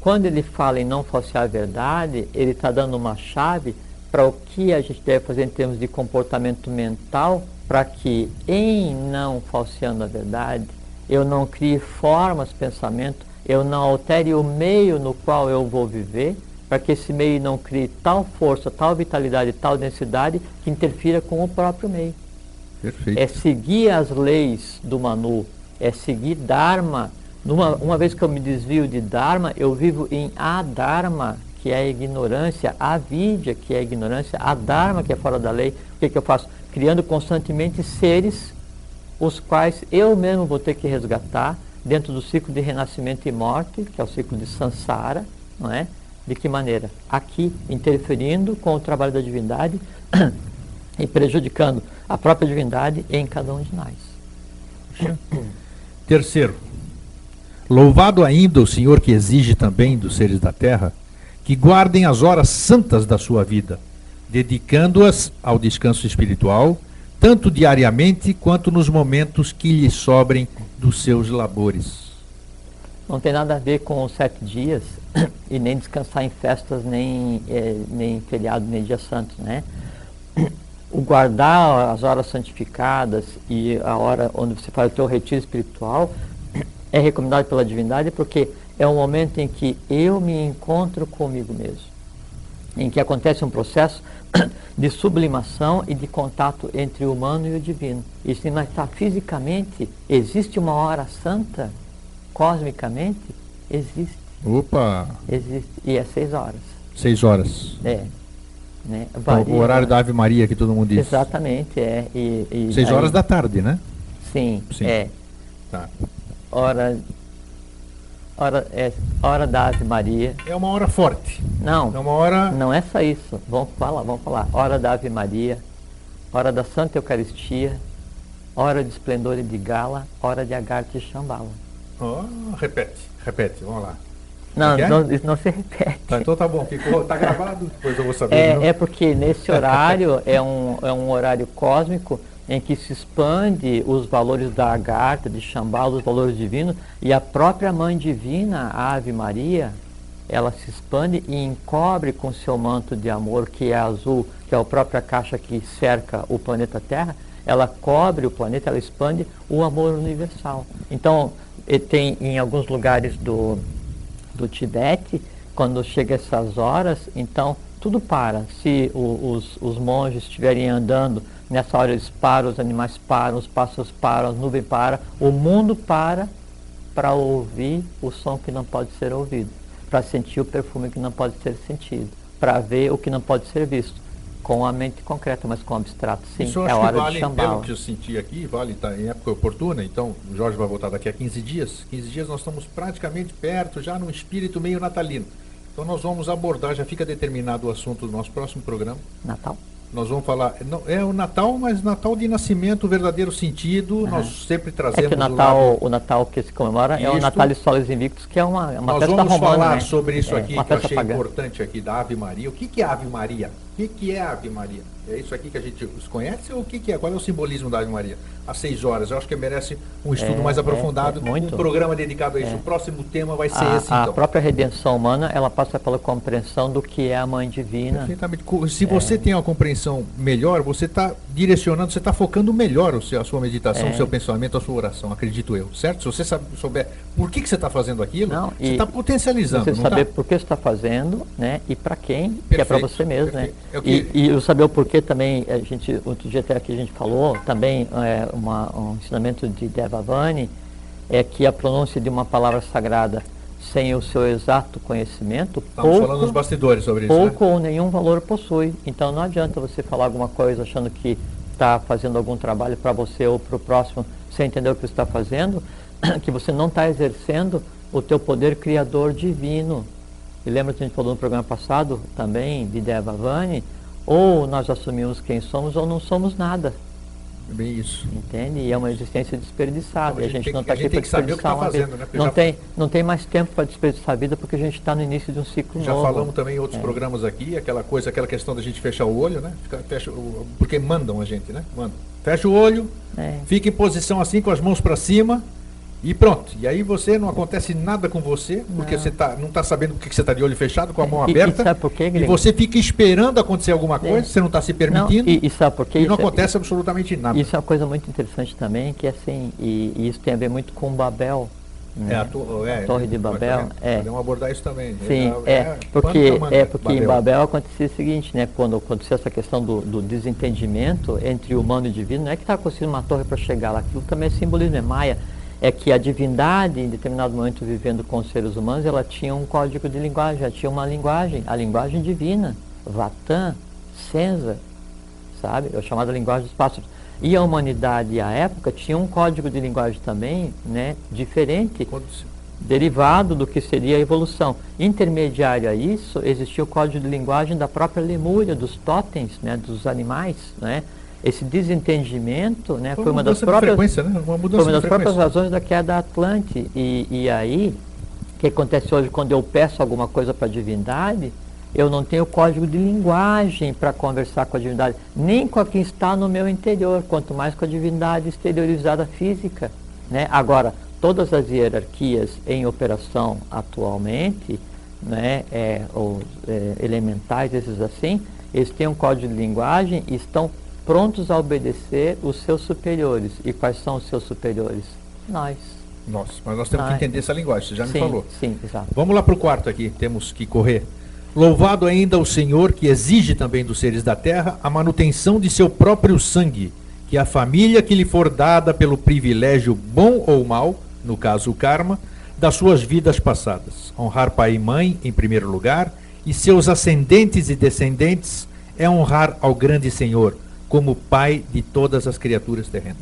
Quando ele fala em não falsear a verdade, ele está dando uma chave para o que a gente deve fazer em termos de comportamento mental, para que, em não falseando a verdade, eu não crie formas, pensamento, eu não altere o meio no qual eu vou viver, para que esse meio não crie tal força, tal vitalidade, tal densidade, que interfira com o próprio meio. Perfeito. É seguir as leis do Manu, é seguir Dharma. Uma vez que eu me desvio de Dharma, eu vivo em Adharma, que é a ignorância, Avidya, que é a ignorância, Adharma, que é fora da lei. O que eu faço? Criando constantemente seres, os quais eu mesmo vou ter que resgatar dentro do ciclo de renascimento e morte, que é o ciclo de Sansara, não é? De que maneira? Aqui, interferindo com o trabalho da divindade e prejudicando a própria divindade em cada um de nós. Terceiro, louvado ainda o Senhor que exige também dos seres da terra que guardem as horas santas da sua vida, dedicando-as ao descanso espiritual, tanto diariamente quanto nos momentos que lhe sobrem dos seus labores. Não tem nada a ver com os 7 dias e nem descansar em festas, nem feriado, nem dia santo, né? O guardar as horas santificadas e a hora onde você faz o teu retiro espiritual é recomendado pela divindade porque é um momento em que eu me encontro comigo mesmo, em que acontece um processo de sublimação e de contato entre o humano e o divino. E se nós está fisicamente, existe uma hora santa, cosmicamente, existe. Opa! Existe, e é 6 horas. 6 horas. É. Né? O horário da Ave Maria que todo mundo diz. Exatamente, é. 6 horas da tarde, né? Sim, Sim. é. Tá. Hora da Ave Maria. É uma hora forte. Não, É uma hora... não é só isso. Vamos falar. Hora da Ave Maria, hora da Santa Eucaristia, hora de esplendor e de gala, hora de Agartha e Shambhala. Oh, repete, vamos lá. Não, É? isso não se repete. Tá, então tá bom, tá gravado, depois eu vou saber. É porque nesse horário é um horário cósmico em que se expande os valores da Agartha, de Shambhala, os valores divinos, e a própria Mãe Divina, a Ave Maria, ela se expande e encobre com seu manto de amor, que é azul, que é a própria caixa que cerca o planeta Terra, ela cobre o planeta, ela expande o amor universal. Então, tem em alguns lugares do Tibete, quando chega essas horas, então tudo para. Se os monges estiverem andando, nessa hora eles param, os animais param, os pássaros param, as nuvens param, o mundo para ouvir o som que não pode ser ouvido, para sentir o perfume que não pode ser sentido, para ver o que não pode ser visto. Com a mente concreta, mas com o abstrato, sim. Isso eu é acho hora que vale, de chamar. pelo que eu senti aqui, vale estar em época oportuna, então o Jorge vai voltar daqui a 15 dias. 15 dias nós estamos praticamente perto, já num espírito meio natalino. Então nós vamos abordar, já fica determinado o assunto do nosso próximo programa. Natal? Nós vamos falar, não, é o Natal, mas Natal de nascimento, o verdadeiro sentido, nós sempre trazemos que o Natal que se comemora é o Natalis Solis Invictus, que é uma festa romana. Nós vamos falar né? sobre isso aqui, que eu achei pagã. importante aqui, da Ave Maria. O que é Ave Maria? O que é Ave Maria? É isso aqui que a gente os conhece ou o que é? Qual é o simbolismo da Ave Maria? Às 6 horas. Eu acho que merece um estudo mais aprofundado, um programa dedicado a isso. O próximo tema vai ser esse, então. A própria redenção humana, ela passa pela compreensão do que é a Mãe Divina. Perfeitamente. Se você tem uma compreensão melhor, você está direcionando, você está focando melhor a sua meditação, o seu pensamento, a sua oração, acredito eu, certo? Se você souber por que você está fazendo aquilo, você está potencializando. Você saber por que você está fazendo, né? E para quem, que é para você mesmo, né? E eu saber o porquê também, outro dia até aqui a gente falou, também um ensinamento de Devavani, é que a pronúncia de uma palavra sagrada sem o seu exato conhecimento, estamos falando nos bastidores sobre isso, pouco ou nenhum valor possui. Então não adianta você falar alguma coisa achando que está fazendo algum trabalho para você ou para o próximo, sem entender o que você está fazendo, que você não está exercendo o teu poder criador divino. E lembra que a gente falou no programa passado também, de Devavani, ou nós assumimos quem somos ou não somos nada. É bem isso. Entende? E é uma existência desperdiçada. Então, e a gente não está aqui para desperdiçar uma vida. Não tem mais tempo para desperdiçar a vida porque a gente está no início de um ciclo novo. Já falamos também em outros programas aqui, aquela questão da gente fechar o olho, né? Porque mandam a gente, né? Fecha o olho, fica em posição assim com as mãos para cima. E pronto, e aí não acontece nada com você, porque você não está sabendo porque você está de olho fechado, com a mão aberta, e sabe por quê, Greg? E você fica esperando acontecer alguma coisa, você não está se permitindo, e sabe por quê? E não acontece absolutamente nada. Isso é uma coisa muito interessante também, que assim, e isso tem a ver muito com Babel. Né? A Torre de Babel. Podemos abordar isso também. Sim, porque Babel. Em Babel acontecia o seguinte, né? Quando aconteceu essa questão do desentendimento entre o humano e o divino, não é que estava construindo uma torre para chegar lá, aquilo também é simbolismo, é maia. É que a divindade, em determinado momento, vivendo com os seres humanos, ela tinha um código de linguagem, ela tinha uma linguagem, a linguagem divina, Vatan, Senza, sabe? É a chamada linguagem dos pássaros. E a humanidade, à época, tinha um código de linguagem também, né, diferente, derivado do que seria a evolução. Intermediário a isso, existia o código de linguagem da própria Lemúria, dos totens, né, dos animais, né? Esse desentendimento, né, foi uma das próprias razões da queda Atlante. E aí, o que acontece hoje quando eu peço alguma coisa para a divindade, eu não tenho código de linguagem para conversar com a divindade, nem com quem está no meu interior, quanto mais com a divindade exteriorizada física. Né? Agora, todas as hierarquias em operação atualmente, né, os elementais, esses assim, eles têm um código de linguagem e estão prontos a obedecer os seus superiores. E quais são os seus superiores? Nós. Mas nós temos que entender essa linguagem, você já me falou. Sim, exato. Vamos lá para o quarto aqui, temos que correr. Louvado ainda o Senhor, que exige também dos seres da terra a manutenção de seu próprio sangue, que a família que lhe for dada pelo privilégio bom ou mau, no caso o karma, das suas vidas passadas. Honrar pai e mãe em primeiro lugar, e seus ascendentes e descendentes é honrar ao grande Senhor, como pai de todas as criaturas terrenas.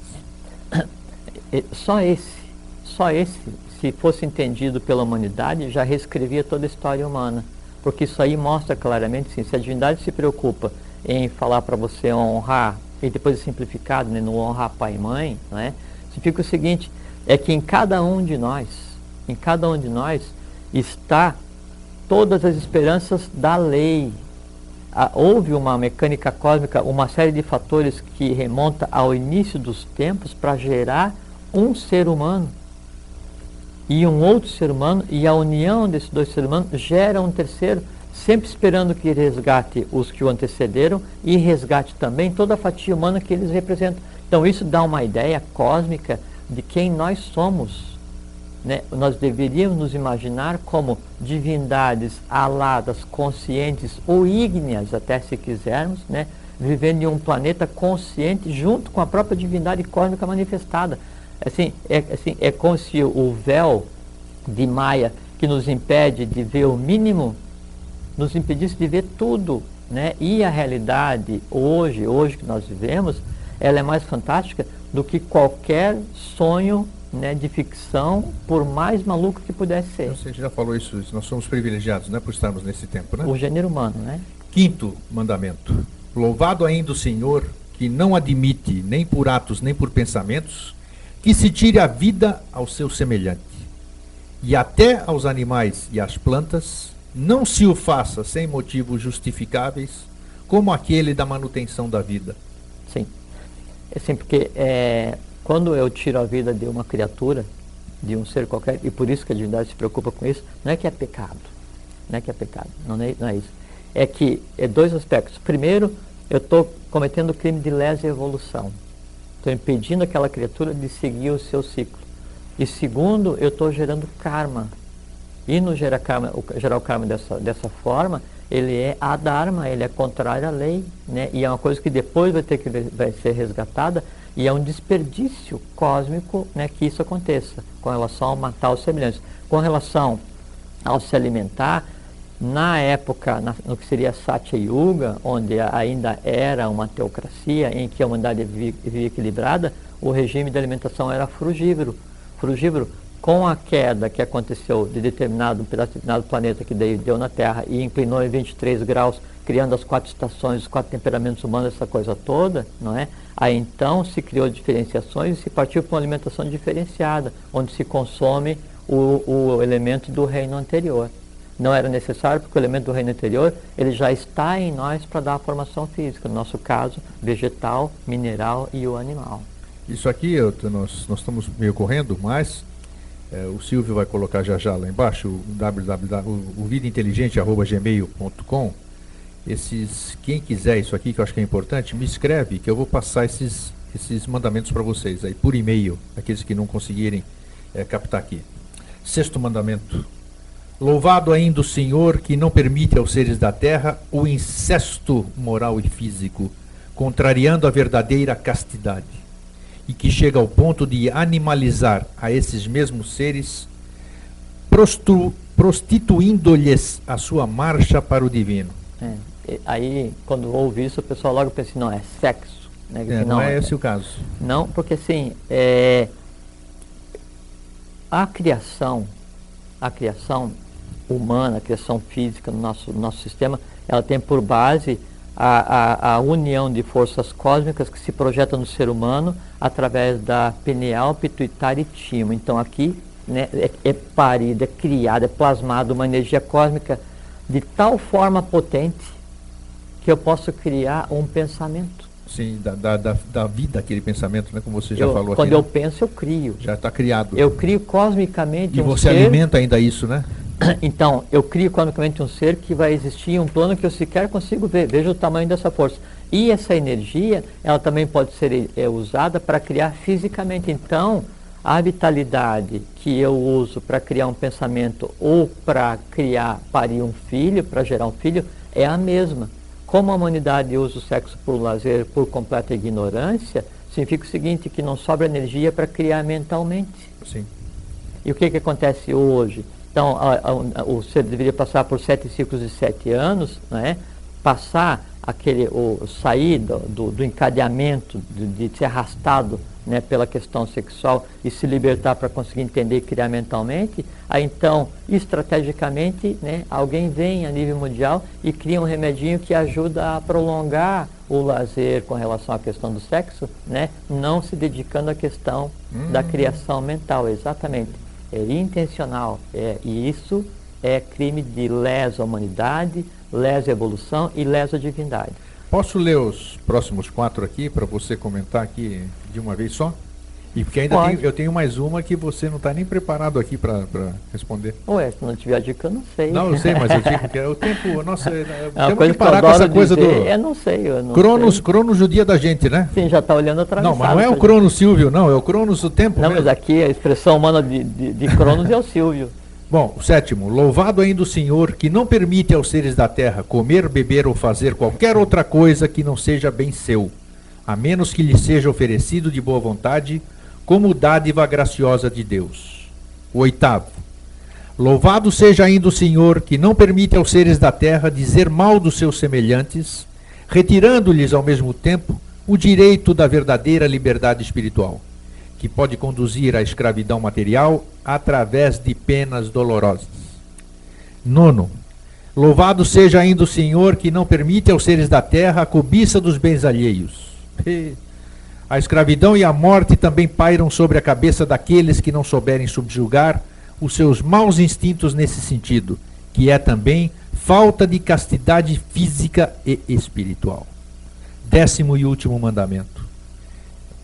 Só esse, se fosse entendido pela humanidade, já reescrevia toda a história humana. Porque isso aí mostra claramente, sim, se a divindade se preocupa em falar para você honrar, e depois é simplificado, né, no honrar pai e mãe, né, significa o seguinte, é que em cada um de nós está todas as esperanças da lei. Houve uma mecânica cósmica, uma série de fatores que remonta ao início dos tempos para gerar um ser humano e um outro ser humano, e a união desses dois seres humanos gera um terceiro, sempre esperando que resgate os que o antecederam e resgate também toda a fatia humana que eles representam. Então isso dá uma ideia cósmica de quem nós somos. Né? Nós deveríamos nos imaginar como divindades aladas, conscientes ou ígneas, até se quisermos, né? Vivendo em um planeta consciente junto com a própria divindade cósmica manifestada. É como se o véu de Maia que nos impede de ver o mínimo nos impedisse de ver tudo, né? E a realidade hoje que nós vivemos, ela é mais fantástica do que qualquer sonho, né, de ficção, por mais maluco que pudesse ser. Você já falou isso, nós somos privilegiados, né, por estarmos nesse tempo, né? O gênero humano, né? Quinto mandamento. Louvado ainda o Senhor, que não admite, nem por atos, nem por pensamentos, que se tire a vida ao seu semelhante. E até aos animais e às plantas, não se o faça sem motivos justificáveis, como aquele da manutenção da vida. Sim. É assim, porque quando eu tiro a vida de uma criatura, de um ser qualquer, e por isso que a divindade se preocupa com isso, não é que é pecado. Não é que é pecado, não é isso. É que é dois aspectos. Primeiro, eu estou cometendo o crime de lesa evolução. Estou impedindo aquela criatura de seguir o seu ciclo. E segundo, eu estou gerando karma. E no gerar o karma dessa forma, ele é adharma, ele é contrário à lei, né? E é uma coisa que depois vai ser resgatada, e é um desperdício cósmico, né, que isso aconteça, com relação ao matar os semelhantes. Com relação ao se alimentar, na época, no que seria Satya Yuga, onde ainda era uma teocracia, em que a humanidade vivia equilibrada, o regime de alimentação era frugívoro. Com a queda que aconteceu de determinado planeta que deu na Terra e inclinou em 23 graus, criando as 4 estações, os 4 temperamentos humanos, essa coisa toda, não é? Aí então se criou diferenciações e se partiu para uma alimentação diferenciada, onde se consome o elemento do reino anterior. Não era necessário, porque o elemento do reino anterior, ele já está em nós para dar a formação física, no nosso caso, vegetal, mineral e o animal. Isso aqui, nós estamos meio correndo, mas o Silvio vai colocar já lá embaixo, o vidainteligente@gmail.com. Quem quiser isso aqui, que eu acho que é importante, me escreve, que eu vou passar esses mandamentos para vocês, aí por e-mail, aqueles que não conseguirem captar aqui. Sexto mandamento. Louvado ainda o Senhor, que não permite aos seres da terra o incesto moral e físico, contrariando a verdadeira castidade, e que chega ao ponto de animalizar a esses mesmos seres, prostituindo-lhes a sua marcha para o divino. Aí, quando ouve isso, o pessoal logo pensa, não, é sexo. Né? Não é esse o caso. Não, porque assim, a criação humana, a criação física no nosso sistema, ela tem por base a união de forças cósmicas que se projetam no ser humano através da pineal, pituitária e timo. Então aqui, né, é parido, é criado, é plasmado uma energia cósmica de tal forma potente que eu posso criar um pensamento. Sim, da vida, aquele pensamento, né, como você já falou aqui. Quando eu penso, eu crio. Já está criado. Eu crio cosmicamente um ser. E você alimenta ainda isso, né? Então, eu crio cosmicamente um ser que vai existir em um plano que eu sequer consigo ver. Veja o tamanho dessa força. E essa energia, ela também pode ser usada para criar fisicamente. Então, a vitalidade que eu uso para criar um pensamento ou para parir um filho, para gerar um filho, é a mesma. Como a humanidade usa o sexo por lazer, por completa ignorância, significa o seguinte, que não sobra energia para criar mentalmente. Sim. E o que acontece hoje? Então, o ser deveria passar por 7 ciclos de 7 anos, né? Sair do encadeamento, de ser arrastado, né, pela questão sexual e se libertar para conseguir entender e criar mentalmente. Aí então, estrategicamente, né, alguém vem a nível mundial e cria um remedinho que ajuda a prolongar o lazer com relação à questão do sexo, né, não se dedicando à questão da criação mental, exatamente. É intencional, e isso é crime de lesa humanidade, lesa evolução e lesa divindade. Posso ler os próximos 4 aqui para você comentar aqui de uma vez só? E porque ainda eu tenho mais uma que você não está nem preparado aqui para responder. Ué, se não tiver a dica, eu não sei. Não, eu sei, mas eu digo que é o tempo. Nossa, temos que parar com essa coisa do. Eu não sei. Cronos judia da gente, né? Sim, já está olhando atrás. Não, mas não é o Cronos Silvio, não, é o Cronos o tempo. Não, mesmo. Mas aqui a expressão humana de Cronos é o Silvio. Bom, o sétimo, louvado ainda o Senhor, que não permite aos seres da terra comer, beber ou fazer qualquer outra coisa que não seja bem seu, a menos que lhe seja oferecido de boa vontade, como dádiva graciosa de Deus. O oitavo, Louvado seja ainda o Senhor, que não permite aos seres da terra dizer mal dos seus semelhantes, retirando-lhes ao mesmo tempo o direito da verdadeira liberdade espiritual, que pode conduzir à escravidão material através de penas dolorosas. 9. Louvado seja ainda o Senhor, que não permite aos seres da terra a cobiça dos bens alheios. A escravidão e a morte também pairam sobre a cabeça daqueles que não souberem subjugar os seus maus instintos nesse sentido, que é também falta de castidade física e espiritual. 10º e último mandamento,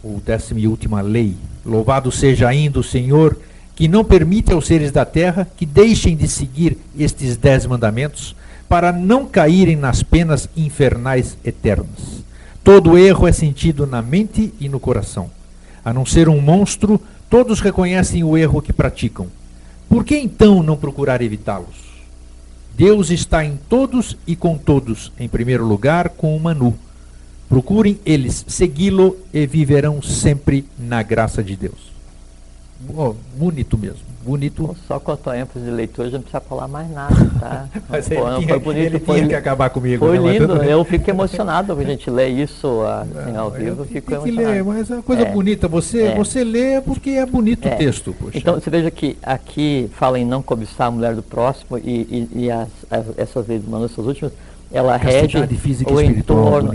ou 10ª e última lei. Louvado seja ainda o Senhor, que não permite aos seres da terra que deixem de seguir estes 10 mandamentos para não caírem nas penas infernais eternas. Todo erro é sentido na mente e no coração. A não ser um monstro, todos reconhecem o erro que praticam. Por que então não procurar evitá-los? Deus está em todos e com todos, em primeiro lugar com o Manu. Procurem eles segui-lo e viverão sempre na graça de Deus. Oh, bonito mesmo, bonito. Só quanto a ênfase de leitura, já não precisa falar mais nada, tá? Mas foi bonito, ele tinha que acabar comigo. Foi né? lindo, eu fico emocionado quando a gente lê isso assim, ao vivo, eu fico emocionado. Ler, mas é uma coisa bonita, você lê porque é bonito o texto. Poxa. Então, você veja que aqui fala em não cobiçar a mulher do próximo e essas leis humanas, essas últimas, ela rege o entorno.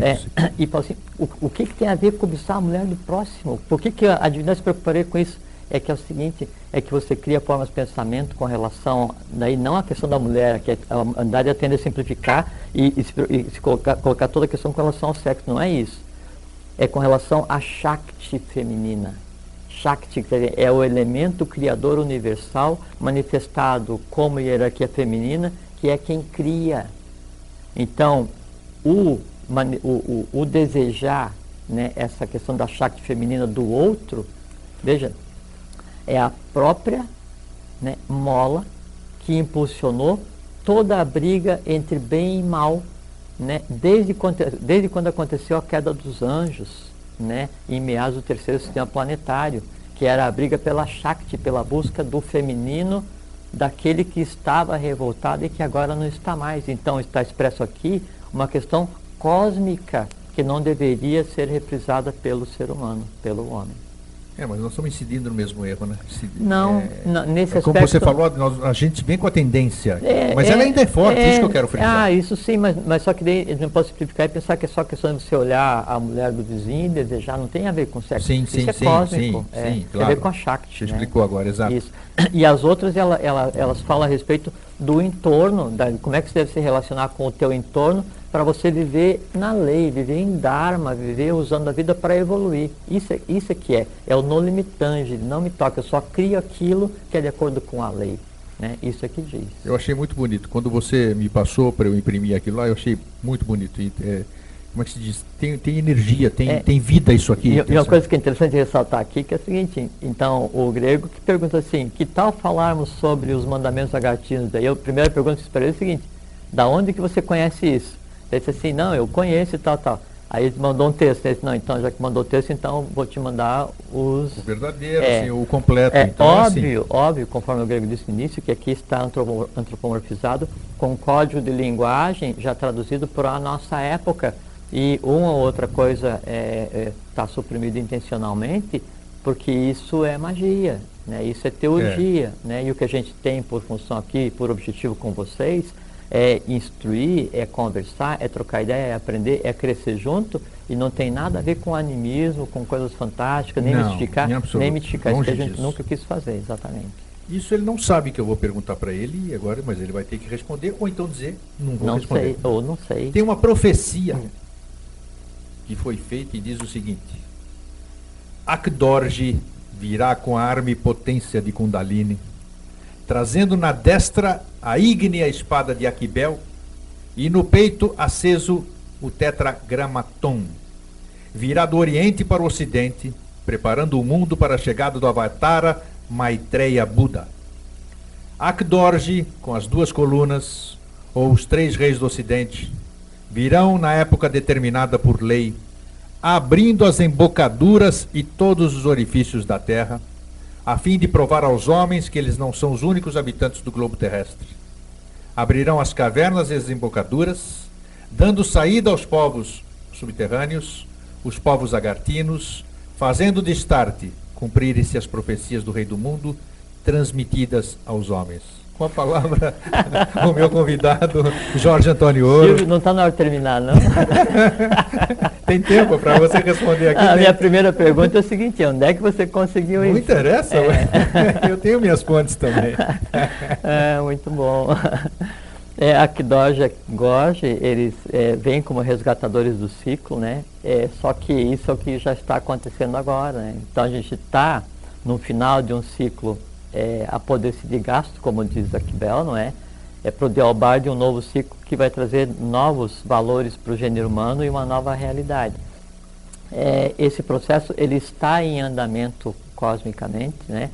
E fala assim, o que tem a ver com cobiçar a mulher do próximo? Por que a divindade se preocuparia com isso? É que é o seguinte, é que você cria formas de pensamento com relação, daí não a questão da mulher, que a humanidade tende a simplificar e se colocar toda a questão com relação ao sexo, não é isso. É com relação à Shakti feminina. Shakti é o elemento criador universal manifestado como hierarquia feminina, que é quem cria. Então, o desejar, né, essa questão da Shakti feminina do outro, veja, é a própria, né, mola que impulsionou toda a briga entre bem e mal, né, desde quando aconteceu a queda dos anjos, né, em meados do 3º sistema planetário, que era a briga pela Shakti, pela busca do feminino, daquele que estava revoltado e que agora não está mais. Então está expresso aqui uma questão cósmica que não deveria ser reprisada pelo ser humano, pelo homem. Mas nós estamos incidindo no mesmo erro, né? Nesse aspecto... Como você falou, a gente vem com a tendência, mas ela ainda é forte, isso que eu quero frisar. Isso sim, mas só que daí a gente não pode simplificar e pensar que é só questão de você olhar a mulher do vizinho e desejar, não tem a ver com sexo, isso é cósmico, claro. Tem a ver com a Shakti. Você explicou agora, exato. Isso. E as outras, elas falam a respeito do entorno, como é que você deve se relacionar com o teu entorno, para você viver na lei, viver em Dharma, viver usando a vida para evoluir. Isso é que é o no limitante, não me toca, eu só crio aquilo que é de acordo com a lei. Né? Isso é que diz. Eu achei muito bonito. Quando você me passou para eu imprimir aquilo lá, eu achei muito bonito. Como é que se diz? Tem energia, tem vida isso aqui. E uma coisa que é interessante ressaltar aqui, que é o seguinte, então, o grego que pergunta assim, que tal falarmos sobre os mandamentos lagartinos? Daí a primeira pergunta que eu esperei é o seguinte, da onde que você conhece isso? Ele disse assim, não, eu conheço e tal. Aí ele mandou um texto, ele disse, não, então já que mandou o texto, então vou te mandar o verdadeiro, assim, o completo. Então, óbvio, conforme o grego disse no início, que aqui está antropomorfizado com um código de linguagem já traduzido para a nossa época. E uma ou outra coisa está suprimida intencionalmente, porque isso é magia, né? Isso é teologia. Né? E o que a gente tem por função aqui, por objetivo com vocês, é instruir, é conversar, é trocar ideia, é aprender, é crescer junto, e não tem nada a ver com animismo, com coisas fantásticas, nem mistificar, nem mitificar. Isso que a gente nunca quis fazer, exatamente. Isso ele não sabe que eu vou perguntar para ele agora, mas ele vai ter que responder, ou então dizer, não vou responder. Não sei. Tem uma profecia que foi feita e diz o seguinte: Akdorji virá com a arma e potência de Kundalini, trazendo na destra a ígnea espada de Aquibel e no peito aceso o tetragramaton. Virá do Oriente para o Ocidente, preparando o mundo para a chegada do Avatara Maitreya Buda. Akdorji, com as 2 colunas, ou os 3 reis do Ocidente, virão na época determinada por lei, abrindo as embocaduras e todos os orifícios da terra, a fim de provar aos homens que eles não são os únicos habitantes do globo terrestre. Abrirão as cavernas e as embocaduras, dando saída aos povos subterrâneos, os povos agartinos, fazendo de Starte cumprirem-se as profecias do Rei do Mundo, transmitidas aos homens. Com a palavra, o meu convidado, Jorge Antônio Ouro. Silvio, não está na hora de terminar, não? Tem tempo para você responder aqui. A minha primeira pergunta é o seguinte: onde é que você conseguiu isso? Não interessa, eu tenho minhas fontes também. Muito bom. Akdosh e Gorge, eles vêm como resgatadores do ciclo, né? Só que isso é o que já está acontecendo agora, né? Então a gente está no final de um ciclo apodrecido de gasto, como diz Akbel, não é? Para o Deobar de um novo ciclo que vai trazer novos valores para o gênero humano e uma nova realidade. Esse processo ele está em andamento cosmicamente, né?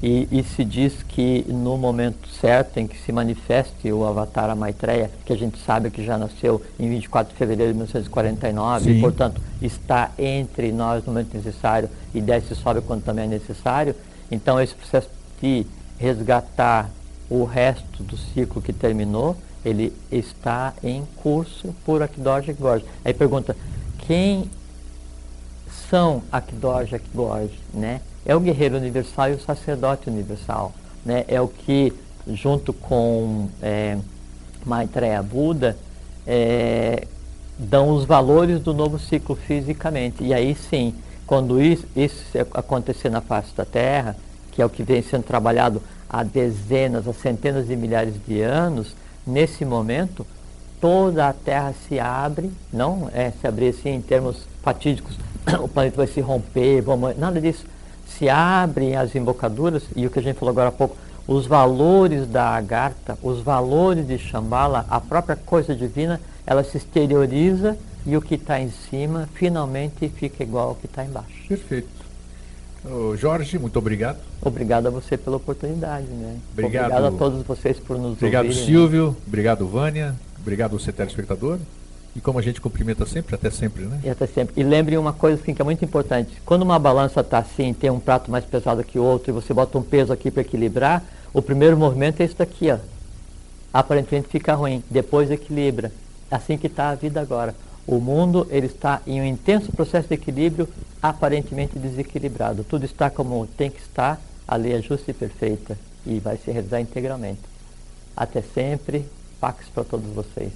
E se diz que no momento certo em que se manifeste o Avatar Maitreya, que a gente sabe que já nasceu em 24 de fevereiro de 1949, Sim. e portanto está entre nós no momento necessário e desce e sobe quando também é necessário, então esse processo de resgatar o resto do ciclo que terminou, ele está em curso por Akdosh e Gorge. Aí pergunta, quem são Akdosh e Gorge, né? É o guerreiro universal e o sacerdote universal, né? É o que, junto com Maitreya Buda, dão os valores do novo ciclo fisicamente. E aí sim, quando isso acontecer na face da Terra, que é o que vem sendo trabalhado há dezenas, há centenas de milhares de anos, nesse momento, toda a Terra se abre, não se abrir assim em termos fatídicos, o planeta vai se romper, nada disso. Se abrem as embocaduras, e o que a gente falou agora há pouco, os valores da Agartha, os valores de Shambhala, a própria coisa divina, ela se exterioriza e o que está em cima finalmente fica igual ao que está embaixo. Perfeito. Jorge, muito obrigado. Obrigado a você pela oportunidade, né? Obrigado a todos vocês por nos Obrigado, ouvirem. Silvio. Né? Obrigado, Vânia. Obrigado, você telespectador. E como a gente cumprimenta sempre, até sempre, né? E até sempre. E lembre uma coisa assim, que é muito importante. Quando uma balança está assim, tem um prato mais pesado que o outro, e você bota um peso aqui para equilibrar, o primeiro movimento é isso daqui, ó. Aparentemente fica ruim, depois equilibra. Assim que está a vida agora. O mundo ele está em um intenso processo de equilíbrio, aparentemente desequilibrado. Tudo está como tem que estar, a lei é justa e perfeita, e vai se realizar integralmente. Até sempre, Pax para todos vocês.